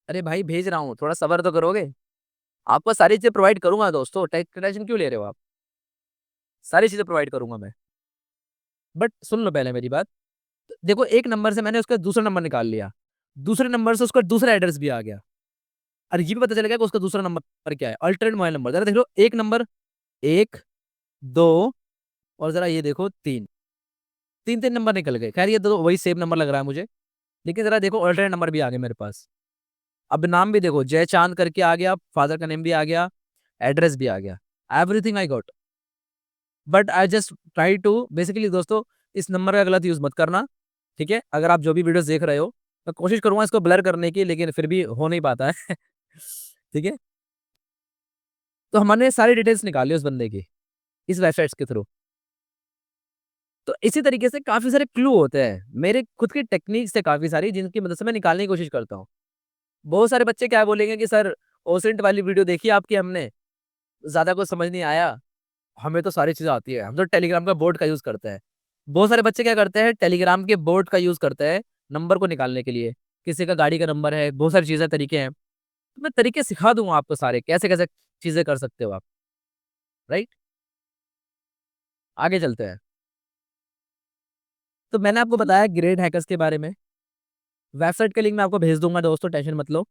अरे भाई भेज रहा हूँ, थोड़ा सब्र तो करोगे? आपको सारी चीज़ें प्रोवाइड करूँगा दोस्तों, टेंशन क्यों ले रहे हो आप? सारी चीज़ें प्रोवाइड करूँगा मैं। बट सुन लो पहले मेरी बात। देखो, एक नंबर से मैंने उसका दूसरा नंबर निकाल लिया, दूसरे नंबर से उसका दूसरा एड्रेस भी आ गया। और ये भी पता चलेगा कि उसका दूसरा नंबर क्या है, अल्टरनेट मोबाइल नंबर। ज़रा देख लो, एक नंबर, 1, 2, और ज़रा ये देखो 3, 3-3 नंबर निकल गए। खैर ये तो वही सेम नंबर लग रहा है मुझे, लेकिन जरा देखो ऑल्टरनेट नंबर भी आ गए मेरे पास। अब नाम भी देखो, जय चांद करके आ गया, फादर का नेम भी आ गया, एड्रेस भी आ गया, everything I got. But I just try to basically दोस्तों, इस नंबर का गलत यूज मत करना, ठीक है। अगर आप जो भी वीडियोस देख रहे हो, मैं कोशिश करूंगा इसको ब्लर करने की, लेकिन फिर भी हो नहीं पाता है ठीक है। तो हमने सारी डिटेल्स निकाली उस बंदे की इस वेबसाइट्स के थ्रू। तो इसी तरीके से काफी सारे क्लू होते हैं मेरे खुद की टेक्निक से, काफी सारी जिनकी मदद से मैं निकालने की कोशिश करता हूँ। बहुत सारे बच्चे क्या बोलेंगे कि सर ओसेंट वाली वीडियो देखी आपकी हमने, ज्यादा कुछ समझ नहीं आया, हमें तो सारी चीजें आती है, हम तो टेलीग्राम का बोर्ड का यूज करते हैं। बहुत सारे बच्चे क्या करते हैं, टेलीग्राम के बोर्ड का यूज करते हैं नंबर को निकालने के लिए। किसी का गाड़ी का नंबर है, बहुत सारी चीजें तरीके हैं, तो मैं तरीके सिखा दूंगा आपको सारे, कैसे कैसे चीजें कर सकते हो आप, राइट। आगे चलते हैं। तो मैंने आपको बताया ग्रेड हैकर्स के बारे में। वेबसाइट का लिंक मैं आपको भेज दूंगा दोस्तों, टेंशन मत लो,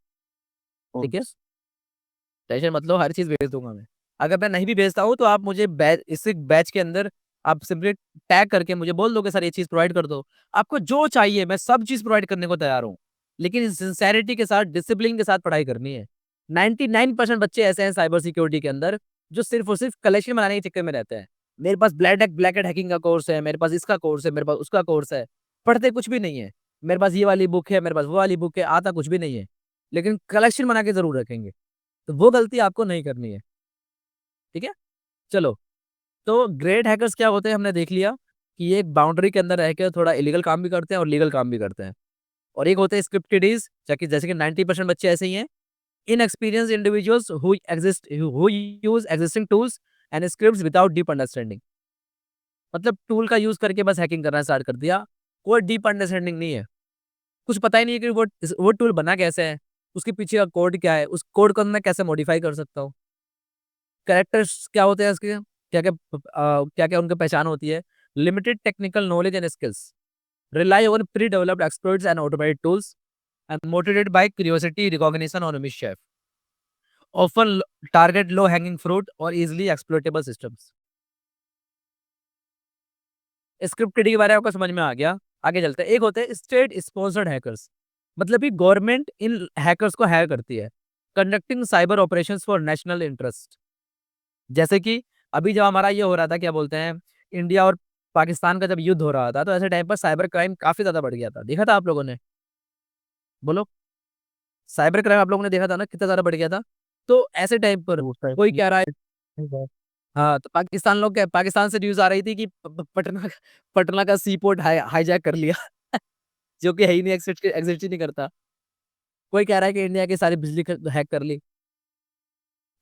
ठीक है। टेंशन मत लो, हर चीज भेज दूंगा मैं। अगर मैं नहीं भी भेजता हूँ तो आप मुझे बैच, इस बैच के अंदर आप सिंपली टैग करके मुझे बोल दो कि सर ये चीज प्रोवाइड कर दो। आपको जो चाहिए मैं सब चीज प्रोवाइड करने को तैयार हूँ, लेकिन सिंसेरिटी के साथ, डिसिप्लिन के साथ पढ़ाई करनी है। 99% बच्चे ऐसे हैं साइबर सिक्योरिटी के अंदर जो सिर्फ और सिर्फ कलेक्शन बनाने के चक्कर में रहते हैं। मेरे पास ब्लैक हैट हैकिंग का कोर्स है, मेरे पास इसका कोर्स है, मेरे पास उसका कोर्स है, पढ़ते कुछ भी नहीं है। मेरे पास ये वाली बुक है, मेरे पास वो वाली बुक है, आता कुछ भी नहीं है, लेकिन कलेक्शन बना के जरूर रखेंगे। तो वो गलती आपको नहीं करनी है, ठीक है। चलो, तो ग्रेट हैकर्स क्या होते हैं हमने देख लिया कि ये एक बाउंड्री के अंदर रह के थोड़ा इलीगल काम भी करते हैं और लीगल काम भी करते हैं। और एक होते हैं स्क्रिप्टेडीज, जैसे कि 90% बच्चे ऐसे ही हैं, inexperience individuals who use existing tools and scripts without deep understanding. मतलब टूल का यूज करके बस हैकिंग करना स्टार्ट कर दिया, कोई डीप अंडरस्टैंडिंग नहीं है, कुछ पता ही नहीं है कि वो टूल बना कैसे है, उसके पीछे का कोड क्या है, उस कोड को मैं कैसे मॉडिफाई कर सकता हूँ, कैरेक्टर्स क्या होते हैं उसके, क्या क्या क्या क्या उनकी पहचान होती है, limited technical knowledge and skills, rely on pre developed experts and automated tools, and motivated by curiosity recognition और mischief, often target low hanging fruit और इजिली एक्सप्लोरेटेबल सिस्टम्स। स्क्रिप्ट के बारे में आपको समझ में आ गया। आगे चलते हैं। एक होते हैं स्टेट स्पॉन्सर्ड हैकर्स, मतलब कि गवर्नमेंट इन हैकर्स को हायर करती है, conducting cyber operations for national interest. जैसे कि अभी जब हमारा ये हो रहा था, क्या बोलते हैं, इंडिया और पाकिस्तान का जब युद्ध हो रहा था, तो ऐसे टाइम पर साइबर क्राइम काफी ज्यादा बढ़ गया था, देखा था आप लोगों ने, बोलो। साइबर क्राइम आप लोगों ने देखा था ना, कितना ज्यादा बढ़ गया था। तो ऐसे टाइम पर कोई कह रहा है, हाँ, तो पाकिस्तान लोग क्या, पाकिस्तान से न्यूज आ रही थी कि पटना पटना का सी पोर्ट हाईजैक कर लिया जो कि है ही नहीं, एग्जिस्ट ही नहीं करता। कोई कह रहा है कि इंडिया की सारी बिजली हैक कर ली।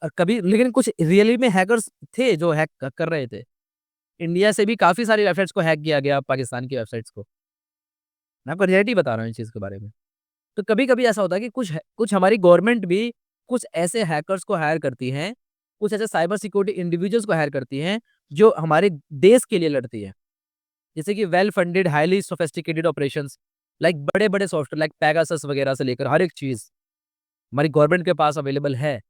और कभी, लेकिन कुछ रियली में हैकर्स थे जो हैक कर रहे थे। इंडिया से भी काफी सारी वेबसाइट्स को हैक किया गया, पाकिस्तान की वेबसाइट्स को। मैं आपको रियलिटी बता रहा हूँ इस चीज के बारे में। तो कभी कभी ऐसा होता है कि कुछ हमारी गवर्नमेंट भी कुछ ऐसे हैकर्स को हायर करती है, कुछ ऐसे साइबर सिक्योरिटी इंडिविजुअल्स को हायर करती हैं जो हमारे देश के लिए लड़ती है। जैसे कि well funded highly sophisticated operations, like बड़े बड़े सॉफ्टवेयर लाइक पैगासस वगैरह से लेकर हर एक चीज हमारी गवर्नमेंट के पास अवेलेबल है।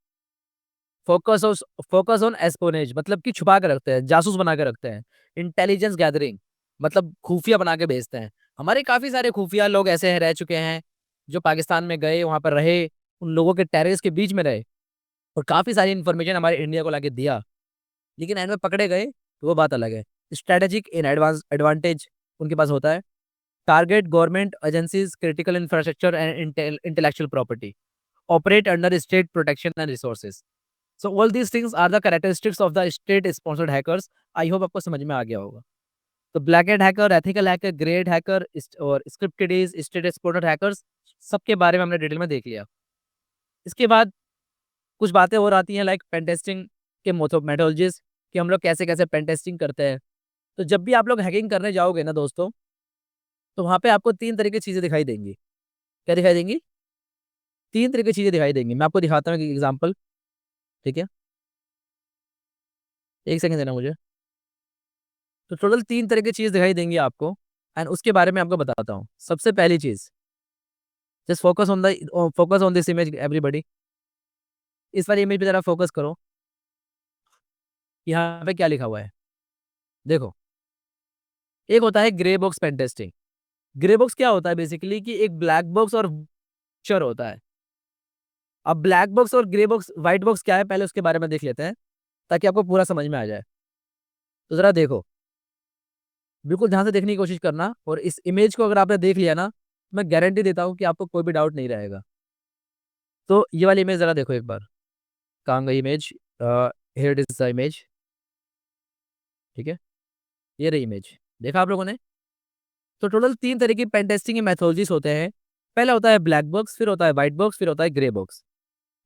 फोकस फोकस ऑन एस्पोनेज, मतलब कि छुपा के रखते हैं, जासूस बना के रखते हैं। इंटेलिजेंस गैदरिंग, मतलब खुफिया बना के भेजते हैं। हमारे काफी सारे खुफिया लोग ऐसे हैं, रह चुके हैं, जो पाकिस्तान में गए, वहां पर रहे, उन लोगों के टेररिस्ट के बीच में रहे, और काफी सारी इन्फॉर्मेशन हमारे इंडिया को लाके दिया, लेकिन एंड में पकड़े गए, तो वो बात अलग है। स्ट्रेटेजिक इन एडवांटेज उनके पास होता है। Target government agencies, critical infrastructure and intellectual property, operate under state protection and resources. So all these things are the characteristics of the state sponsored hackers. I hope आपको समझ में आ गया होगा। तो black hat hacker, ethical hacker, grade hacker और scripted state sponsored hackers, सबके बारे में हमने डिटेल में देख लिया। इसके बाद कुछ बातें और आती हैं, लाइक पेन टेस्टिंग के मेथोडोलॉजीज, कि हम लोग कैसे कैसे पेन टेस्टिंग करते हैं। तो जब भी आप लोग हैकिंग करने जाओगे ना दोस्तों, तो वहाँ पे आपको 3 तरह की चीज़ें दिखाई देंगी। क्या दिखाई देंगी? 3 तरह की चीज़ें दिखाई देंगी। मैं आपको दिखाता हूँ एक एग्जाम्पल, ठीक है, एक सेकंड देना मुझे। तो टोटल 3 तरह की चीज़ दिखाई देंगी आपको, एंड उसके बारे में आपको बताता हूँ। सबसे पहली चीज़, just focus on this image everybody. इस वाली इमेज पे जरा फोकस करो, यहाँ पे क्या लिखा हुआ है, देखो। एक होता है grey box pen testing, grey box क्या होता है बेसिकली कि एक ब्लैक बॉक्स और पिक्चर होता है। अब ब्लैक बॉक्स और ग्रे बॉक्स व्हाइट बॉक्स क्या है पहले उसके बारे में देख लेते हैं ताकि आपको पूरा समझ में आ जाए। तो जरा देखो, बिल्कुल ध्यान से देखने की कोशिश करना, और इस इमेज को अगर आपने देख लिया ना, मैं गारंटी देता हूँ कि आपको कोई भी डाउट नहीं रहेगा। तो ये वाली इमेज जरा देखो एक बार, कहाँ गई image, here it is the image, ठीक है, ये रही इमेज, देखा आप लोगों ने। तो टोटल 3 तरह की पेन टेस्टिंग के मेथोडोलॉजीज होते हैं। पहला होता है ब्लैक बॉक्स, फिर होता है व्हाइट बॉक्स, फिर होता है ग्रे बॉक्स।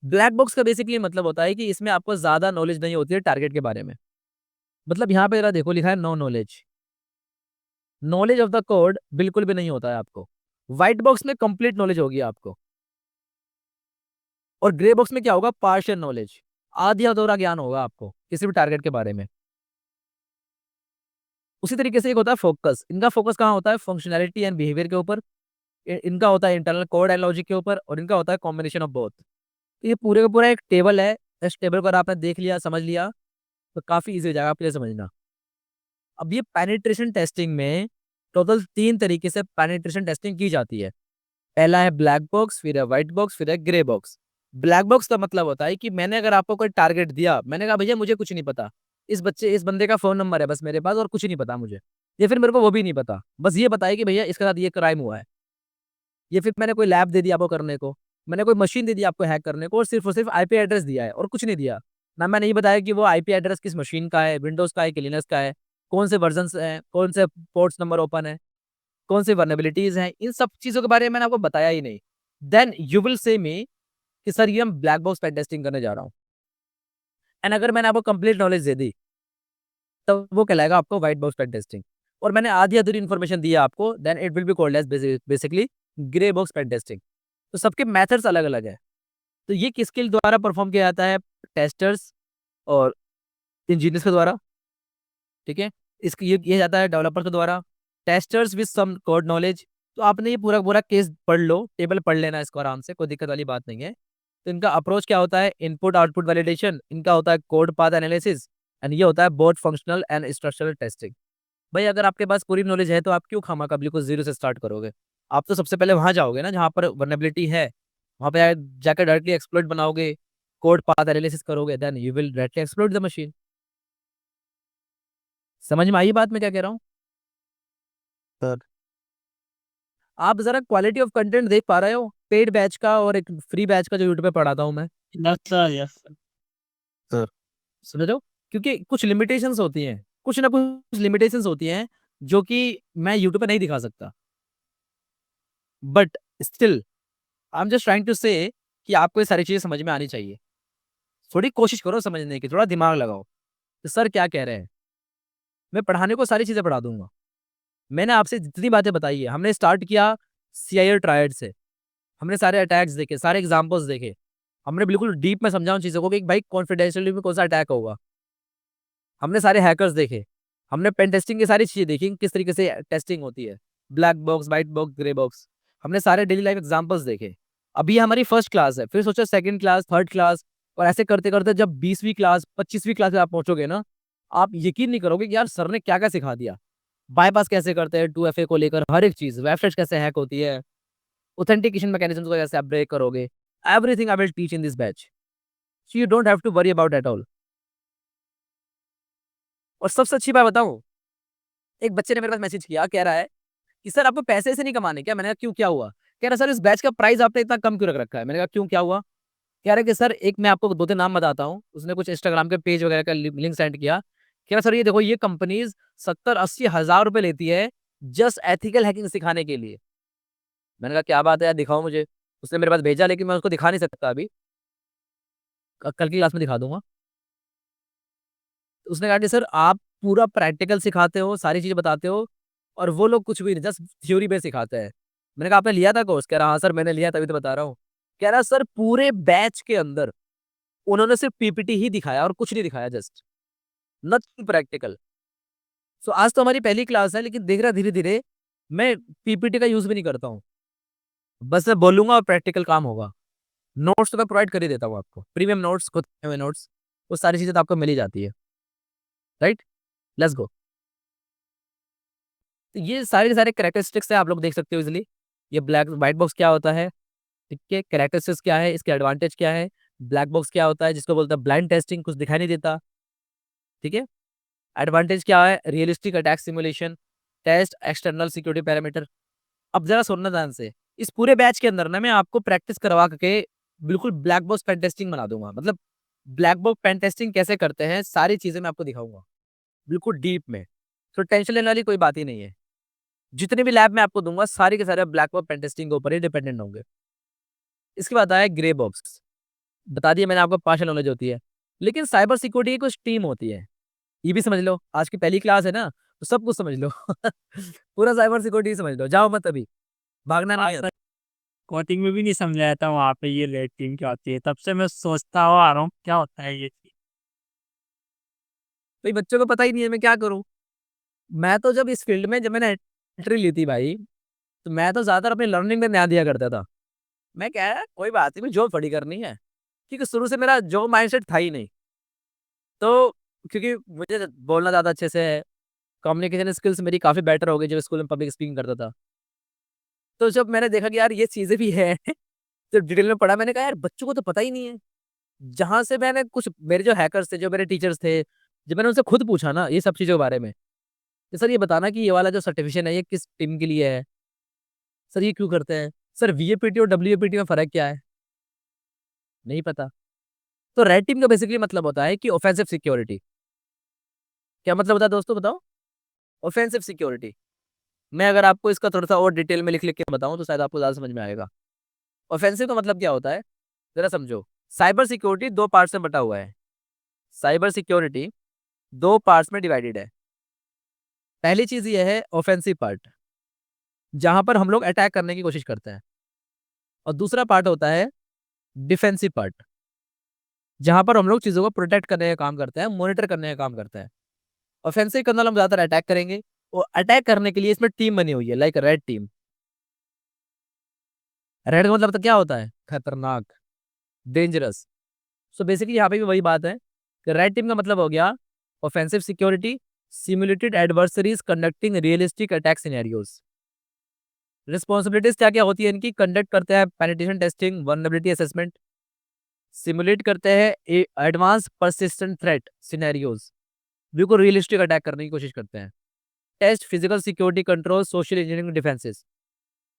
ब्लैक बॉक्स का बेसिकली मतलब होता है कि इसमें आपको ज़्यादा नॉलेज नहीं होती है टारगेट के बारे में। मतलब यहाँ पे जरा देखो लिखा है no knowledge, knowledge of the code बिल्कुल भी नहीं होता है आपको। व्हाइट बॉक्स में कंप्लीट नॉलेज होगी आपको, और ग्रे बॉक्स में क्या होगा, पार्शियल नॉलेज, आधा अधूरा ज्ञान होगा आपको किसी भी टारगेट के बारे में। उसी तरीके से एक होता है फोकस, इनका फोकस कहाँ होता है, फंक्शनैलिटी एंड बिहेवियर के ऊपर। इनका होता है इंटरनल कोड एंड लॉजिक के ऊपर, और इनका होता है कॉम्बिनेशन ऑफ बोथ। तो ये पूरे का पूरा एक टेबल है। इस टेबल को अगर आपने देख लिया, समझ लिया, तो काफी इजी हो जाएगा आपके लिए समझना। अब ये पेनिट्रेशन टेस्टिंग में टोटल 3 तरीके से पेनिट्रेशन टेस्टिंग की जाती है। पहला है ब्लैक बॉक्स, फिर है व्हाइट बॉक्स, फिर है ग्रे बॉक्स। ब्लैक बॉक्स का मतलब होता है कि मैंने अगर आपको कोई टारगेट दिया, मैंने कहा भैया मुझे कुछ नहीं पता, इस बंदे का फोन नंबर है बस मेरे पास और कुछ नहीं पता मुझे, या फिर मेरे को वो भी नहीं पता, बस ये बताया कि भैया इसके साथ ये क्राइम हुआ है। या फिर मैंने कोई लैब दे दिया आपको करने को, मैंने कोई मशीन दे दी आपको हैक करने को, और सिर्फ आईपी एड्रेस दिया है और कुछ नहीं दिया। ना मैंने ये बताया कि वो आईपी एड्रेस किस मशीन का है, विंडोज का है कि लिनक्स का है, कौन से वर्जन है, कौन से पोर्ट्स नंबर ओपन है, कौन सी वर्नेबिलिटीज हैं, इन सब चीजों के बारे में मैंने आपको बताया ही नहीं। देन यू विल से मी कि सर ये हम ब्लैक बॉक्स पेन टेस्टिंग करने जा रहा हूँ। एंड अगर मैंने आपको कंप्लीट नॉलेज दे दी, तो वो कहलाएगा आपको व्हाइट बॉक्स पेन टेस्टिंग। और मैंने आधी अधूरी इन्फॉर्मेशन दी है आपको, then it will be called as basically grey box pen testing. तो सबके मेथड्स अलग अलग है। तो ये किस स्किल द्वारा परफॉर्म किया जाता है, टेस्टर्स और इंजीनियर्स के द्वारा, ठीक है। इसके ये किया जाता है डेवलपर के द्वारा, testers with some code knowledge. तो आपने ये पूरा पूरा केस पढ़ लो, टेबल पढ़ लेना इसको आराम से, कोई दिक्कत वाली बात नहीं है। तो इनका अप्रोच क्या होता है, इनपुट आउटपुट वैलिडेशन, इनका होता है कोड पाथ एनालिसिस, एंड ये होता है both functional and structural testing. भाई अगर आपके पास पूरी नॉलेज है तो आप क्यों खामा कभी को जीरो से स्टार्ट करोगे। आप तो सबसे पहले वहां जाओगे ना जहां पर वनरेबिलिटी है, वहां पे जाकर डायरेक्टली एक्सप्लॉइट बनाओगे, कोड पाथ एनालिसिस करोगे, then you will directly exploit the machine. समझ में आई बात मैं क्या कह रहा हूँ। सर आप जरा क्वालिटी ऑफ कंटेंट देख पा रहे हो, पेड बैच का और एक फ्री बैच का जो यूट्यूब पे पढ़ाता हूँ मैं, यस सर। समझ रहे हो। क्योंकि कुछ लिमिटेशंस होती हैं, कुछ ना कुछ लिमिटेशंस होती हैं जो कि मैं यूट्यूब पे नहीं दिखा सकता, but still I am just trying to say कि आपको ये सारी चीजें समझ में आनी चाहिए। थोड़ी कोशिश करो समझने की, थोड़ा दिमाग लगाओ। तो सर क्या कह रहे हैं, मैं पढ़ाने को सारी चीजें पढ़ा दूंगा। मैंने आपसे जितनी बातें बताई है, हमने स्टार्ट किया सीआईए ट्रायड से, हमने सारे अटैक्स देखे, सारे एग्जाम्पल्स देखे, हमने बिल्कुल डीप में समझा उन चीजों को कि भाई कॉन्फिडेंशियलिटी में कौन सा अटैक होगा। हमने सारे हैकर्स देखे, हमने पेन टेस्टिंग की सारी चीजें देखी, किस तरीके से टेस्टिंग होती है, black box, white box, grey box. हमने सारे डेली लाइफ एग्जाम्पल्स देखे। अभी ये हमारी फर्स्ट क्लास है, फिर सोचो सेकंड क्लास, थर्ड क्लास, और ऐसे करते करते जब 20वीं क्लास, 25वीं क्लास में आप पहुंचोगे ना, आप यकीन नहीं करोगे कि यार सर ने क्या क्या सिखा दिया। बाईपास कैसे करते हैं, 2FA को लेकर हर एक चीज, वेबसाइट कैसे हैक होती है, ऑथेंटिकेशन मैकेनिज्म को कैसे आप ब्रेक करोगे, everything I will teach in this batch, so you don't have to worry about at all. और सबसे अच्छी बात बताऊं, एक बच्चे ने मेरे पास मैसेज किया, कह रहा है कि सर आपको पैसे से नहीं कमाने क्या। मैंने कहा क्यों, क्या हुआ। कह रहा सर इस बैच का प्राइस आपने इतना कम क्यों रख रखा है। मैंने कहा क्यों, क्या हुआ। कह रहा कि सर एक मैं आपको 2-3 नाम बताता हूँ, उसने कुछ इंस्टाग्राम के पेज वगैरह का लिंक सेंड किया। कह रहा सर ये देखो, ये कंपनीज 70-80 हजार रुपए लेती है जस्ट एथिकल हैकिंग सिखाने के लिए। मैंने कहा क्या बात है यार, दिखाओ मुझे। उसने मेरे पास भेजा, लेकिन मैं उसको दिखा नहीं सकता अभी, कल की क्लास में दिखा दूंगा। उसने कहा कि सर आप पूरा प्रैक्टिकल सिखाते हो, सारी चीजें बताते हो, और वो लोग कुछ भी नहीं, जस्ट थ्योरी पे सिखाते हैं। मैंने कहा आपने लिया था कोर्स। कह रहा हाँ सर मैंने लिया, तभी तो बता रहा हूँ। कह रहा सर पूरे बैच के अंदर उन्होंने सिर्फ पीपीटी ही दिखाया और कुछ नहीं दिखाया, जस्ट नथिंग प्रैक्टिकल। सो आज तो हमारी पहली क्लास है, लेकिन देख रहा धीरे धीरे मैं पीपीटी का यूज भी नहीं करता हूँ, बस मैं बोलूंगा और प्रैक्टिकल काम होगा। नोट्स तो मैं प्रोवाइड कर ही देता हूँ आपको, प्रीमियम नोट्स, खुद के नोट्स, वो सारी चीजें तो आपको मिल ही जाती है, राइट। Let's go. तो ये सारे के सारे कैरेक्टरिस्टिक्स है, आप लोग देख सकते हो इजिली। ये ब्लैक व्हाइट बॉक्स क्या होता है, ठीक है, कैरेक्टरिस्टिक्स क्या है, इसके एडवांटेज क्या है, ब्लैक बॉक्स क्या होता है जिसको बोलते हैं ब्लाइंड टेस्टिंग, कुछ दिखाई नहीं देता, ठीक है। एडवांटेज क्या है, realistic attack simulation, test external security parameter. अब जरा सुनना ध्यान से, इस पूरे बैच के अंदर ना मैं आपको प्रैक्टिस करवा के बिल्कुल ब्लैक बॉक्स पेन टेस्टिंग बना दूंगा। मतलब ब्लैक बॉक्स पेन टेस्टिंग कैसे करते हैं, सारी चीजें मैं आपको दिखाऊंगा बिल्कुल डीप में। तो टेंशन लेने वाली कोई बात ही नहीं है। जितने भी लैब मैं आपको दूंगा सारे के सारे ब्लैक बॉक्स पेन टेस्टिंग के ऊपर ही डिपेंडेंट होंगे। इसके बाद आया ग्रे बॉक्स। बता दिया मैंने आपको पार्शियल नॉलेज होती है, लेकिन साइबर सिक्योरिटी की कुछ टीम होती है। ये भी समझ लो, आज की पहली क्लास है ना, तो सब कुछ समझ लो। पूरा साइबर सिक्योरिटी समझ लो, जाओ मत अभी, भागना हाँ नहीं है। सर, कोचिंग में भी नहीं समझाया था वहाँ पे ये रेड टीम क्या होती है, तब से मैं सोचता हुआ आ रहा हूँ क्या होता है ये चीज। भाई बच्चों को पता ही नहीं है, मैं क्या करूं। मैं तो जब इस फील्ड में जब मैंने एंट्री ली थी भाई, तो मैं तो ज्यादातर अपनी लर्निंग में ध्यान दिया करता था। मैं क्या है, कोई बात नहीं, जॉब थोड़ी करनी है, क्योंकि शुरू से मेरा जॉब माइंडसेट था ही नहीं। तो क्योंकि मुझे बोलना ज्यादा अच्छे से है, कम्युनिकेशन स्किल्स मेरी काफी बेटर हो गई जब स्कूल में पब्लिक स्पीकिंग करता था। तो जब मैंने देखा कि यार ये चीजें भी है, जब डिटेल में पढ़ा, मैंने कहा यार बच्चों को तो पता ही नहीं है। जहां से मैंने कुछ, मेरे जो हैकर्स थे, जो मेरे टीचर्स थे, जब मैंने उनसे खुद पूछा ना ये सब चीजों के बारे में, कि सर ये बताना कि ये वाला जो सर्टिफिकेशन है ये किस टीम के लिए है, सर ये क्यों करते हैं, सर वीएपीटी और डब्ल्यूएपीटी में फर्क क्या है, नहीं पता। तो रेड टीम का बेसिकली मतलब होता है कि ऑफेंसिव सिक्योरिटी। क्या मतलब होता है दोस्तों, बताओ। Offensive security. मैं अगर आपको इसका थोड़ा सा और डिटेल में लिख लिख के बताऊं तो शायद आपको ज्यादा समझ में आएगा। ऑफेंसिव का मतलब क्या होता है, जरा समझो। साइबर सिक्योरिटी दो पार्ट्स में बटा हुआ है। साइबर सिक्योरिटी दो पार्ट्स में डिवाइडेड है। पहली चीज ये है ऑफेंसिव पार्ट, जहां पर हम लोग अटैक करने की कोशिश करते हैं। और दूसरा पार्ट होता है डिफेंसिव पार्ट, जहां पर हम लोग चीजों को प्रोटेक्ट करने का काम करते हैं, मॉनिटर करने का काम करते हैं। ऑफेंसिव करना हम ज्यादातर अटैक करेंगे, और अटैक करने के लिए इसमें टीम बनी हुई है, लाइक रेड टीम। रेड का मतलब तो क्या होता है, खतरनाक, डेंजरस। सो बेसिकली यहाँ पे भी वही बात है कि रेड टीम का मतलब हो गया offensive security, simulated adversaries conducting realistic attack scenarios. Responsibilities क्या क्या होती है इनकी, कंडक्ट करते हैं penetration testing, vulnerability assessment, simulate करते हैं एडवांस परसिस्टेंट थ्रेट सिनेरियोज, बिल्कुल रियलिस्टिक अटैक करने की कोशिश करते हैं। Test physical security control, social engineering defences,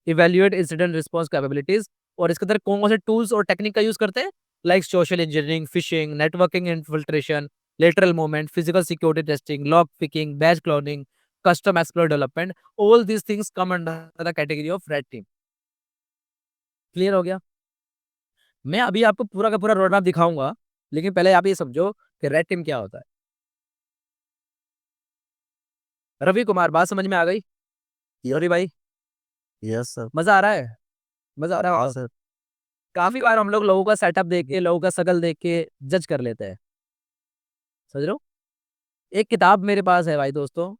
evaluate incident response capabilities. और इसके अंदर कौन कौन से टूल्स और टेक्निक का यूज करते हैं, like social engineering, fishing, networking infiltration, lateral movement, physical security testing, lock picking, batch cloning, custom explore development. All these things come under the category of red team. Clear हो गया। मैं अभी आपको पूरा का पूरा रोड मैप दिखाऊंगा, लेकिन पहले आप ये समझो कि रेड टीम क्या होता है। रवि कुमार, बात समझ में आ गई? रवि भाई, यस सर। मजा आ रहा है? मजा आ रहा हाँ है? सर। काफी बार हम लोग लोगों का सेटअप देख के, लोगों का शकल देख के जज कर लेते हैं, समझ रहे हो। एक किताब मेरे पास है भाई दोस्तों,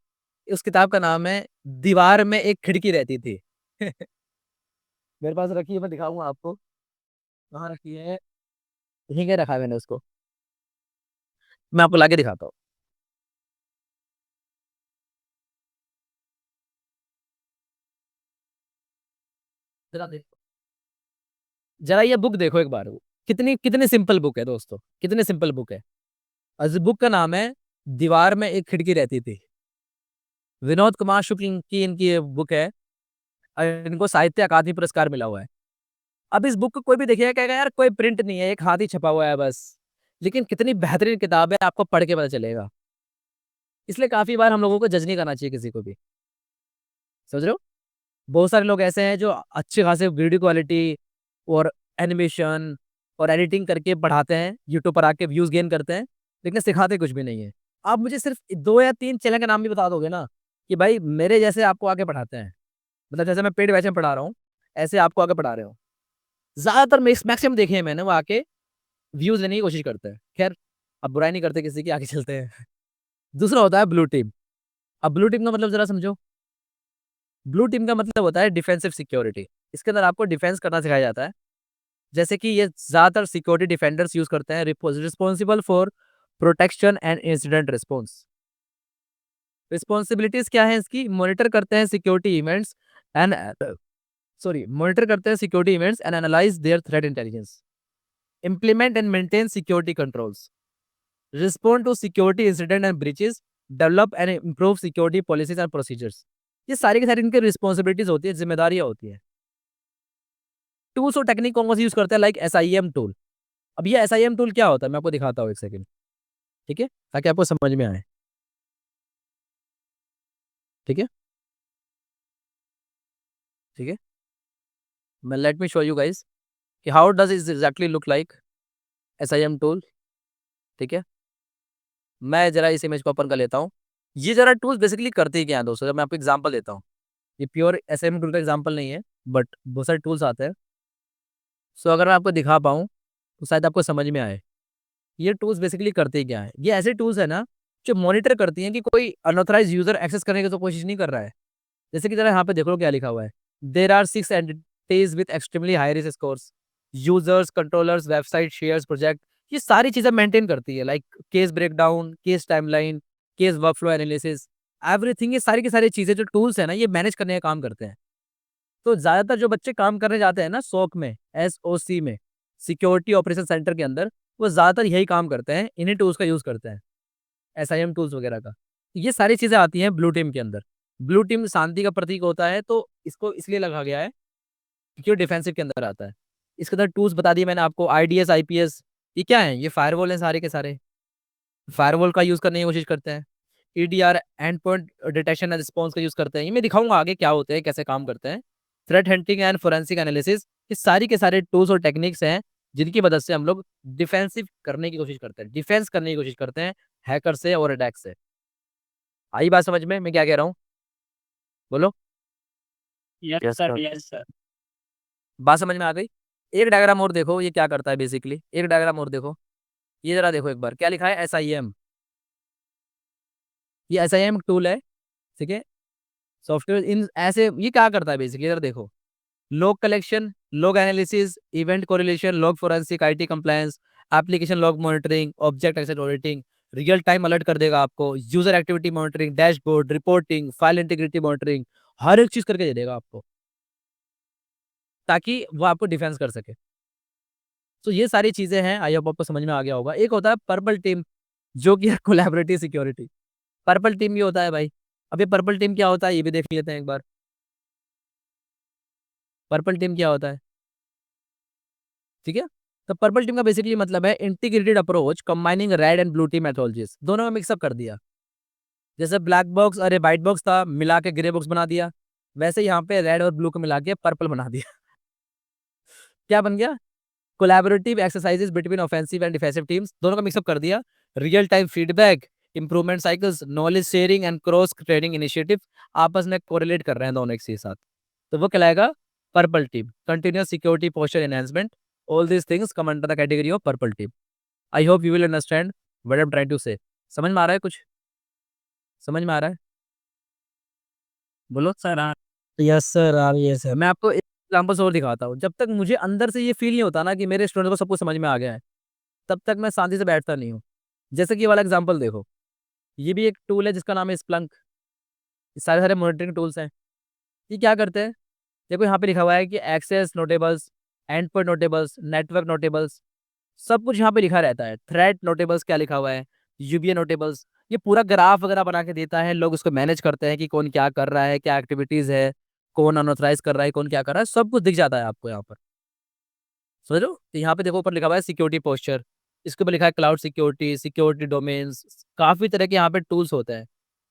उस किताब का नाम है दीवार में एक खिड़की रहती थी। मेरे पास रखी है, मैं दिखाऊंगा आपको। कहाँ रखी है, यहीं के रखा है मैंने उसको, मैं आपको लाके दिखाता हूँ। जरा देखो, जरा ये बुक देखो एक बार, कितनी कितनी सिंपल बुक है दोस्तों, कितनी सिंपल बुक है। और इस बुक का नाम है दीवार में एक खिड़की रहती थी। विनोद कुमार शुक्ल की इनकी ये बुक है, और इनको साहित्य अकादमी पुरस्कार मिला हुआ है। अब इस बुक को कोई भी देखेगा कहेगा यार कोई प्रिंट नहीं है, एक हाथ ही छपा हुआ है बस, लेकिन कितनी बेहतरीन किताब है, आपको पढ़ के पता चलेगा। इसलिए काफी बार हम लोगों को जज नहीं करना चाहिए किसी को भी, समझ रहे हो। बहुत सारे लोग ऐसे हैं जो अच्छे खासे वीडियो क्वालिटी और एनिमेशन और एडिटिंग करके पढ़ाते हैं, यूट्यूब पर आके व्यूज गेन करते हैं, लेकिन सिखाते कुछ भी नहीं है। आप मुझे सिर्फ दो या तीन चैनल का नाम भी बता दोगे ना, कि भाई मेरे जैसे आपको आके पढ़ाते हैं, मतलब जैसे मैं पेड बैच में पढ़ा रहा हूँ, ऐसे आपको आके पढ़ा रहे हो। ज्यादातर मैक्सिमम देखे हैं मैंने, वो आके व्यूज लेने की कोशिश करते हैं। खैर, अब बुराई नहीं करते किसी की, आगे चलते हैं। दूसरा होता है ब्लू टीम। अब ब्लू टीम का मतलब जरा समझो। ब्लू टीम का मतलब होता है डिफेंसिव सिक्योरिटी। इसके अंदर आपको डिफेंस करना सिखाया जाता है, जैसे कि ये ज्यादातर सिक्योरिटी डिफेंडर्स यूज करते हैं, responsible for protection and incident response. Responsibilities क्या है इसकी? मॉनिटर करते हैं सिक्योरिटी इवेंट्स एंड मॉनिटर करते हैं security events and analyse their threat intelligence, implement and maintain security controls, respond to security incident and breaches, develop and improve security policies and procedures। ये सारी की सारी इनकी रिस्पॉन्सिबिलिटीज होती है, जिम्मेदारियां होती है। टूल्स और टेक्निक कौन सी यूज करते हैं? Like SIEM tool. अब ये SIEM टूल क्या होता है मैं आपको दिखाता हूँ एक सेकंड, ठीक है, ताकि आपको समझ में आए। ठीक है, ठीक है, मैं let me show you guys कि how does it exactly look like SIEM tool. ठीक है, मैं जरा इस इमेज को ओपन कर लेता हूँ। ये जरा टूल्स बेसिकली करते ही क्या है दोस्तों, जब मैं आपको एग्जांपल देता हूँ। ये प्योर SIEM टूल का एग्जांपल नहीं है, बट बहुत सारे टूल्स आते हैं। सो अगर मैं आपको दिखा पाऊँ तो शायद आपको समझ में आए ये टूल्स बेसिकली करते ही क्या है। ये ऐसे टूल्स है ना जो मॉनिटर करती हैं कि कोई अनऑथराइज यूजर एक्सेस करने की तो कोशिश नहीं कर रहा है। जैसे कि जरा यहाँ पे देख लो क्या लिखा हुआ है, there are 6 entities with extremely high risk scores, users, controllers, website, shares, project. ये सारी चीजें मेंटेन करती है, like case breakdown, case timeline, case workflow analysis, everything. ये सारी की सारी चीजें जो टूल्स है ना ये मैनेज करने का काम करते हैं। तो ज्यादातर जो बच्चे काम करने जाते हैं ना SOC में, SOC में, सिक्योरिटी ऑपरेशन सेंटर के अंदर, वो ज्यादातर यही काम करते हैं, इन्हीं टूल्स का यूज करते हैं, SIM टूल्स वगैरह का। ये सारी चीजें आती हैं ब्लू टीम के अंदर। ब्लू टीम शांति का प्रतीक होता है, तो इसको इसलिए लगा गया है क्योंकि वो डिफेंसिव के अंदर आता है। इसके अंदर टूल्स बता दिए मैंने आपको, IDS, IPS। ये क्या है? ये फायरवॉल है सारे के सारे, फायरवॉल का यूज करने की कोशिश करते हैं। EDR, and point detection and response का यूज करते हैं। ये मैं दिखाऊंगा आगे क्या होते हैं, कैसे काम करते हैं। Threat hunting and forensic analysis, ये सारी के सारे टूल्स और टेक्निक्स हैं जिनकी मदद से हम लोग डिफेंसिव करने की कोशिश करते हैं, डिफेंस करने की कोशिश करते हैं हैकर से और अटैक से। आई बात समझ में मैं क्या कह रहा हूँ? बोलो। Yes sir, yes sir. बात समझ में आ गई? एक डायग्राम और देखो ये क्या करता है बेसिकली, एक डायग्राम और देखो, ये जरा देखो एक बार क्या लिखा है, SIM। ये SIM टूल है, ठीक है, सॉफ्टवेयर। इन ऐसे ये क्या करता है बेसिकली, इधर देखो, log collection, log analysis, event correlation, log forensic, IT compliance, application log monitoring, object access auditing, real time alert कर देगा आपको, user activity monitoring, dashboard, reporting, file integrity monitoring, हर एक चीज करके दे देगा आपको, ताकि वो आपको डिफेंस कर सके। तो ये सारी चीजें हैं, आई होप आपको समझ में आ गया होगा। एक होता है पर्पल टीम, जो कि है कोलैबोरेटिव सिक्योरिटी। पर्पल टीम ये होता है भाई। अब ये पर्पल टीम क्या होता है ये भी देख लेते हैं एक बार। पर्पल टीम क्या होता है, ठीक है। तो पर्पल टीम का बेसिकली मतलब है integrated approach combining red and blue team methodologies, दोनों में मिक्सअप कर दिया। जैसे ब्लैक बॉक्स अरे व्हाइट बॉक्स था, मिला के ग्रे बॉक्स बना दिया, वैसे यहाँ पे रेड और ब्लू को मिला के पर्पल बना दिया। क्या बन गया? Collaborative exercises between offensive and defensive teams, दोनों का मिक्सअप कर दिया। Real time feedback, improvement cycles, knowledge sharing and cross training initiative, आपस में कोरिलेट कर रहे हैं दोनों एक साथ, तो वो कहलाएगा purple team. Continuous security posture enhancement, all these things come under the category of purple team. I hope you will understand what I am trying to say. समझ में आ रहा है? कुछ समझ में आ रहा है? बोलो। सर हाँ, यस सर, हाँ यस सर। मैं आपको एक एग्जांपल और दिखाता हूँ। जब तक मुझे अंदर से ये फील नहीं होता ना कि मेरे स्टूडेंट को सब कुछ समझ में आ गया है, तब तक मैं शांति से बैठता नहीं हूँ। जैसे कि ये वाला एग्जांपल देखो, ये भी एक टूल है जिसका नाम है स्प्लंक। सारे सारे मॉनिटरिंग टूल्स हैं। ये क्या करते हैं? देखो यहाँ पे लिखा हुआ है कि access notables, and point notables, network notables, सब कुछ यहाँ पे लिखा रहता है। थ्रेट नोटेबल्स क्या लिखा हुआ है, UBA नोटेबल्स, ये पूरा ग्राफ वगैरह बना के देता है। लोग उसको मैनेज करते हैं कि कौन क्या कर रहा है, क्या एक्टिविटीज है, कौन अनऑथराइज कर रहा है, कौन क्या कर रहा है, सब कुछ दिख जाता है आपको यहाँ पर। समझ लो? तो यहाँ पे देखो ऊपर लिखा हुआ है सिक्योरिटी पोस्चर, इसके ऊपर लिखा है क्लाउड सिक्योरिटी, सिक्योरिटी डोमेन्स, काफी तरह के यहाँ पे टूल्स होते हैं।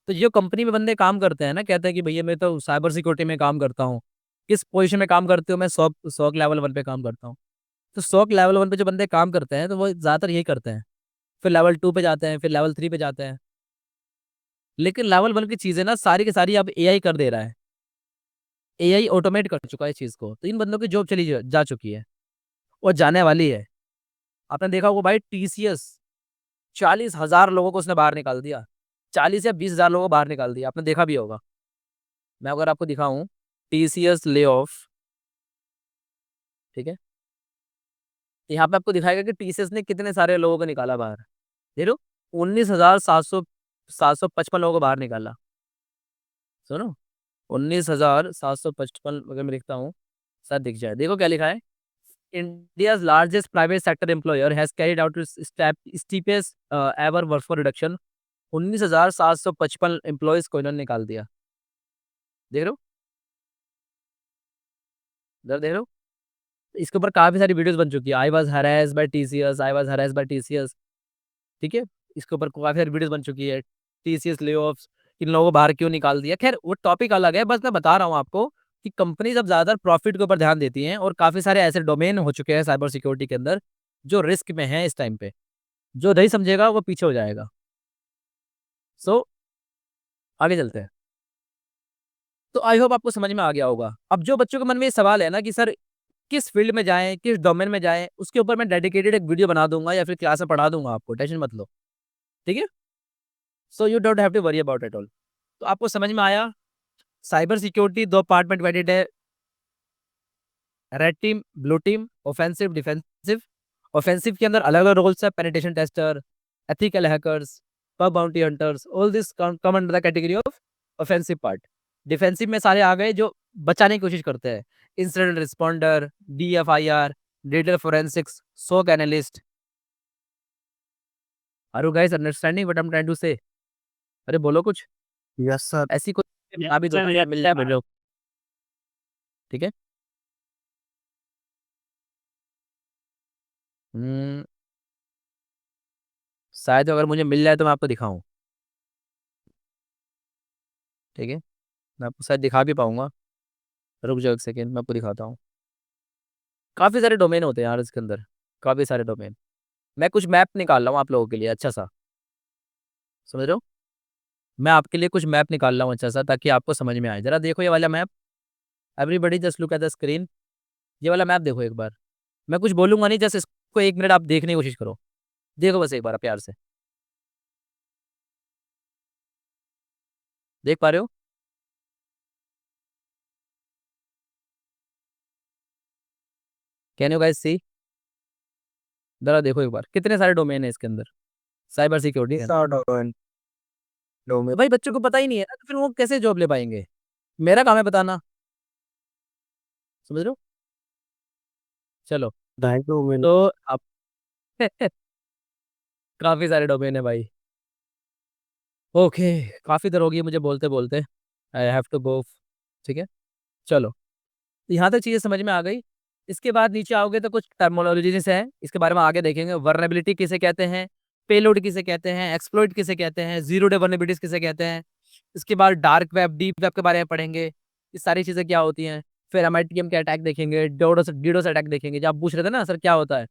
तो जो कंपनी में बंदे काम करते हैं ना, कहते हैं कि भैया मैं तो साइबर सिक्योरिटी में काम करता हूँ। किस पोजीशन में काम करते हो? मैं सॉक लेवल 1 पे काम करता हूँ। तो सॉक लेवल 1 पे जो बंदे काम करते हैं तो वो ज्यादातर यही करते हैं। फिर लेवल 2 पे जाते हैं, फिर लेवल 3 पे जाते हैं। लेकिन लेवल 1 की चीजें ना सारी की सारी अब AI कर दे रहा है। AI ऑटोमेट कर चुका है इस चीज को, तो इन बंदों की जॉब चली जा चुकी है और जाने वाली है। आपने देखा होगा भाई, TCS 40,000 लोगों को उसने बाहर निकाल दिया, 40 या 20,000 लोगों को बाहर निकाल दिया, आपने देखा भी होगा। मैं अगर आपको दिखाऊं TCS ले ऑफ, ठीक है, तो यहाँ पे आपको दिखाएगा कि TCS ने कितने सारे लोगों को निकाला बाहर। देख लो, 19,755 लोगों को बाहर निकाला। सुनो 19,755 अगर मैं लिखता हूँ शायद दिख जाए। देखो क्या लिखा है, India's largest private sector employer has carried out its steepest ever workforce reduction। 19,755 employees को इन्होंने निकाल दिया। देख रहे हो, इधर देख रहे हो, इसके ऊपर काफी सारी वीडियोस बन चुकी है। I was harassed by TCS, I was harassed by TCS. ठीक है, इसके ऊपर काफी सारी वीडियोस बन चुकी है। टीसीएस ले ऑफ्स, इन लोगों को बाहर क्यों निकाल दिया। खैर वो टॉपिक अलग है, बस मैं बता रहा हूँ आपको कि कंपनीज अब ज्यादातर प्रॉफिट के ऊपर ध्यान देती हैं और काफी सारे ऐसे डोमेन हो चुके हैं साइबर सिक्योरिटी के अंदर जो रिस्क में है इस टाइम पे। जो नहीं समझेगा वो पीछे हो जाएगा। सो आगे चलते हैं। तो आई होप आपको समझ में आ गया होगा। अब जो बच्चों के मन में ये सवाल है ना कि सर किस फील्ड में जाएं, किस डोमेन में जाएं, उसके ऊपर मैं डेडिकेटेड एक वीडियो बना दूंगा या फिर क्लास में पढ़ा दूंगा आपको, टेंशन मत लो। ठीक है, so you don't have to worry about it all. तो आपको समझ में आया, साइबर सिक्योरिटी 2 पार्ट में डिवाइडेड है, red team, blue team, offensive, defensive. Offensive के अंदर अलग अलग रोल्स है, penetration tester, ethical hackers, bug bounty hunters, all this come under the category of offensive part. Defensive में सारे आ गए जो बचाने की कोशिश करते हैं, incident responder, DFIR, digital forensics, SOC analyst. Are you guys understanding what I am trying to say? अरे बोलो कुछ, यस सर। ऐसी कोई अभी सर, दो मिल जाए बोलो। ठीक है, हम्म, शायद अगर मुझे मिल जाए तो मैं आपको दिखाऊं। ठीक है, मैं आपको शायद दिखा भी पाऊंगा, रुक जाओ एक सेकेंड, मैं आपको दिखाता हूँ। काफी सारे डोमेन होते हैं यार इसके अंदर, काफी सारे डोमेन। मैं कुछ मैप निकाल रहा हूँ आप लोगों के लिए अच्छा सा, समझ रहे हो? मैं आपके लिए कुछ मैप निकाल रहा हूँ अच्छा सा, ताकि आपको समझ में आए। जरा देखो ये वाला map, everybody just look at the screen. ये वाला मैप देखो एक बार, मैं कुछ बोलूंगा नहीं, जस्ट इसको 1 मिनट आप देखने की कोशिश करो। देखो बस एक बार प्यार से, देख पा रहे हो? कैन यू गाइस सी? जरा देखो एक बार, कितने सारे डोमेन है इसके अंदर साइबर सिक्योरिटी के अंदर। तो भाई बच्चों को पता ही नहीं है ना, तो फिर वो कैसे जॉब ले पाएंगे? मेरा काम है बताना, समझ रहे हो? चलो, तो आप काफी सारे डोमेन है भाई। ओके, काफी देर हो गई मुझे बोलते बोलते, आई हैव टू गो। ठीक है, चलो, यहाँ तक चीजें समझ में आ गई। इसके बाद नीचे आओगे तो कुछ टर्मिनोलॉजीज है, इसके बारे में आगे देखेंगे। वर्नेबिलिटी किसे कहते हैं, पेलोड किसे कहते हैं, एक्सप्लॉइट किसे कहते हैं, जीरो डे वर्नेबिलिटीज किसे कहते हैं। इसके बाद डार्क वेब, डीप वेब के बारे में पढ़ेंगे, ये सारी चीजें क्या होती हैं। फिर MITM के अटैक देखेंगे, डीडोस अटैक देखेंगे, जब आप पूछ रहे थे ना सर क्या होता है।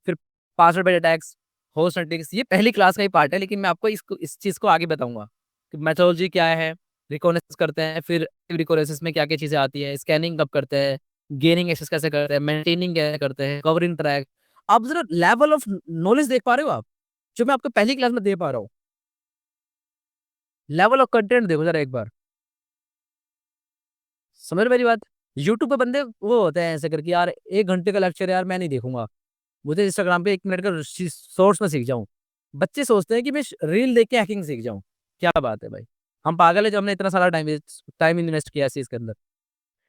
फिर password based attacks, host attacks, ये पहली क्लास का ही पार्ट है, लेकिन मैं आपको इस चीज को आगे बताऊंगा कि मेथोलॉजी क्या है, रिकॉनेसिस करते हैं, फिर रिकॉनेसिस में क्या क्या चीजें आती है, स्कैनिंग कब करते हैं, गेनिंग एक्सेस कैसे करते हैं, मेंटेनिंग कैसे करते हैं, कवरिंग ट्रैक। आप जरा लेवल ऑफ नॉलेज देख पा रहे हो आप, जो मैं आपको पहली क्लास में दे पा रहा हूँ। लेवल ऑफ कंटेंट देखो जरा एक बार, समझ रहे मेरी बात? यूट्यूब पे बंदे वो होते हैं ऐसे करके, यार 1 घंटे का लेक्चर यार मैं नहीं देखूंगा, मुझे इंस्टाग्राम पे 1 मिनट का सोर्स में सीख जाऊं। बच्चे सोचते हैं कि मैं रील देख के हैकिंग सीख जाऊं। क्या बात है भाई, हम पागल है जो हमने इतना सारा टाइम इन्वेस्ट किया इस चीज के अंदर।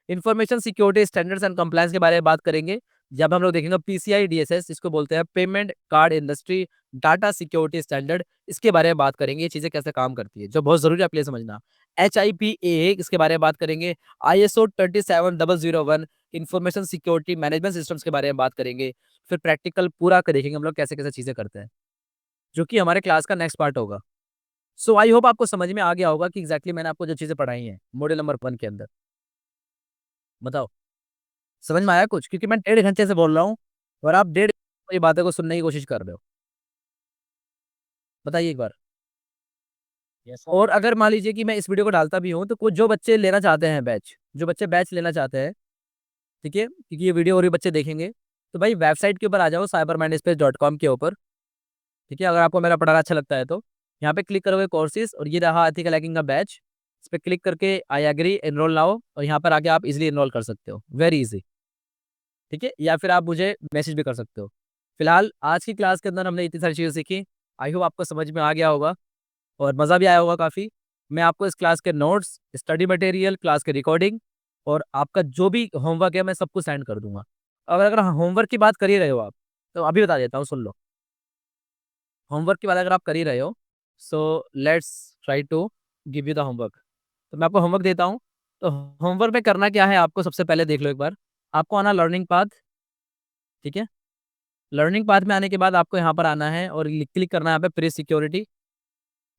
Information security standards and compliance के बारे में बात करेंगे, जब हम लोग देखेंगे PCI DSS, इसको बोलते हैं payment card industry data security standard, इसके बारे में बात करेंगे, ये चीजें कैसे काम करती है, जो बहुत जरूरी है आपके लिए समझना। HIPAA, इसके बारे में बात करेंगे। ISO 27001 information security management systems के बारे में बात करेंगे। फिर प्रैक्टिकल पूरा देखेंगे हम लोग कैसे कैसे चीजें करते हैं, जो कि हमारे क्लास का नेक्स्ट पार्ट होगा। सो आई होप आपको समझ में आ गया होगा कि एग्जैक्टली मैंने आपको जो चीजें पढ़ाई हैं मॉड्यूल नंबर 1 के अंदर। बताओ समझ में आया कुछ? क्योंकि मैं 1.5 घंटे से बोल रहा हूँ और आप 1.5 ये बातें को सुनने की कोशिश कर रहे हो। बताइए एक बार। और अगर मान लीजिए कि मैं इस वीडियो को डालता भी हूँ, तो कुछ जो बच्चे लेना चाहते हैं बैच, जो बच्चे बैच लेना चाहते हैं, ठीक है, क्योंकि ये वीडियो और भी बच्चे देखेंगे, तो भाई वेबसाइट के ऊपर आ जाओ cybermindspace.com के ऊपर। ठीक है, अगर आपको मेरा पढ़ाना अच्छा लगता है तो यहाँ पे क्लिक करोगे कोर्सेज, और ये रहा एथिकल हैकिंग का बैच। इस पर क्लिक करके आई एग्री एनरोल नाउ, और यहाँ पर आके आप इजिली एनरोल कर सकते हो, वेरी इजी। ठीक है, या फिर आप मुझे मैसेज भी कर सकते हो। फिलहाल आज की क्लास के अंदर हमने इतनी सारी चीज़ें सीखी, आई होप आपको समझ में आ गया होगा और मज़ा भी आया होगा काफ़ी। मैं आपको इस क्लास के नोट्स, स्टडी मटेरियल, क्लास के रिकॉर्डिंग और आपका जो भी होमवर्क है मैं सब कुछ सेंड कर दूंगा। अगर होमवर्क की बात कर ही रहे हो आप, तो अभी बता देता हूँ, सुन लो। होमवर्क की बात अगर आप कर ही रहे हो, so let's try to give you the homework. तो मैं आपको होमवर्क देता हूँ। तो होमवर्क में करना क्या है, आपको सबसे पहले देख लो एक बार। आपको आना लर्निंग पाथ, ठीक है। लर्निंग पाथ में आने के बाद आपको यहाँ पर आना है और क्लिक करना है यहाँ पे प्रेस सिक्योरिटी।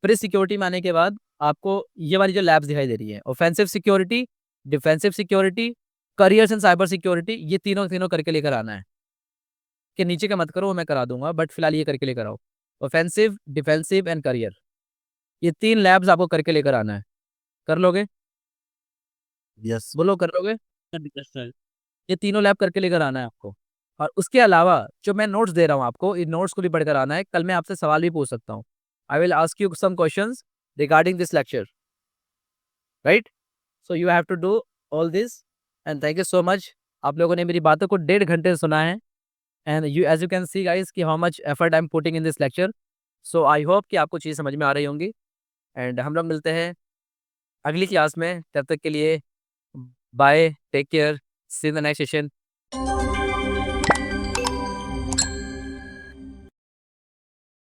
प्रेस सिक्योरिटी में आने के बाद आपको ये वाली जो लैब्स दिखाई दे रही है, offensive security, defensive security, careers and cyber security, ये तीनों तीनों करके लेकर आना है। कि नीचे का मत करो, वो मैं करा दूंगा, बट फिलहाल ये करके लेकर आओ। ऑफेंसिव, डिफेंसिव एंड करियर, ये 3 लैब्स आपको करके लेकर आना है। कर लोगे? यस बोलो, कर लोगे? सर ये तीनों लैब करके लेकर आना है आपको। और उसके अलावा जो मैं नोट्स दे रहा हूँ आपको, इन नोट्स को भी पढ़कर आना है। कल मैं आपसे सवाल भी पूछ सकता हूँ। I will ask you some questions regarding this lecture, right? So you have to do all this and thank you so much. आप लोगों ने मेरी बातों को 1.5 घंटे सुना है and you as you can see guys कि how much effort I am putting in this lecture. So I hope कि आपको चीज़ समझ में आ रही होंगी एंड हम लोग मिलते हैं अगली क्लास में। तब तक के लिए bye, take care, see in the next session.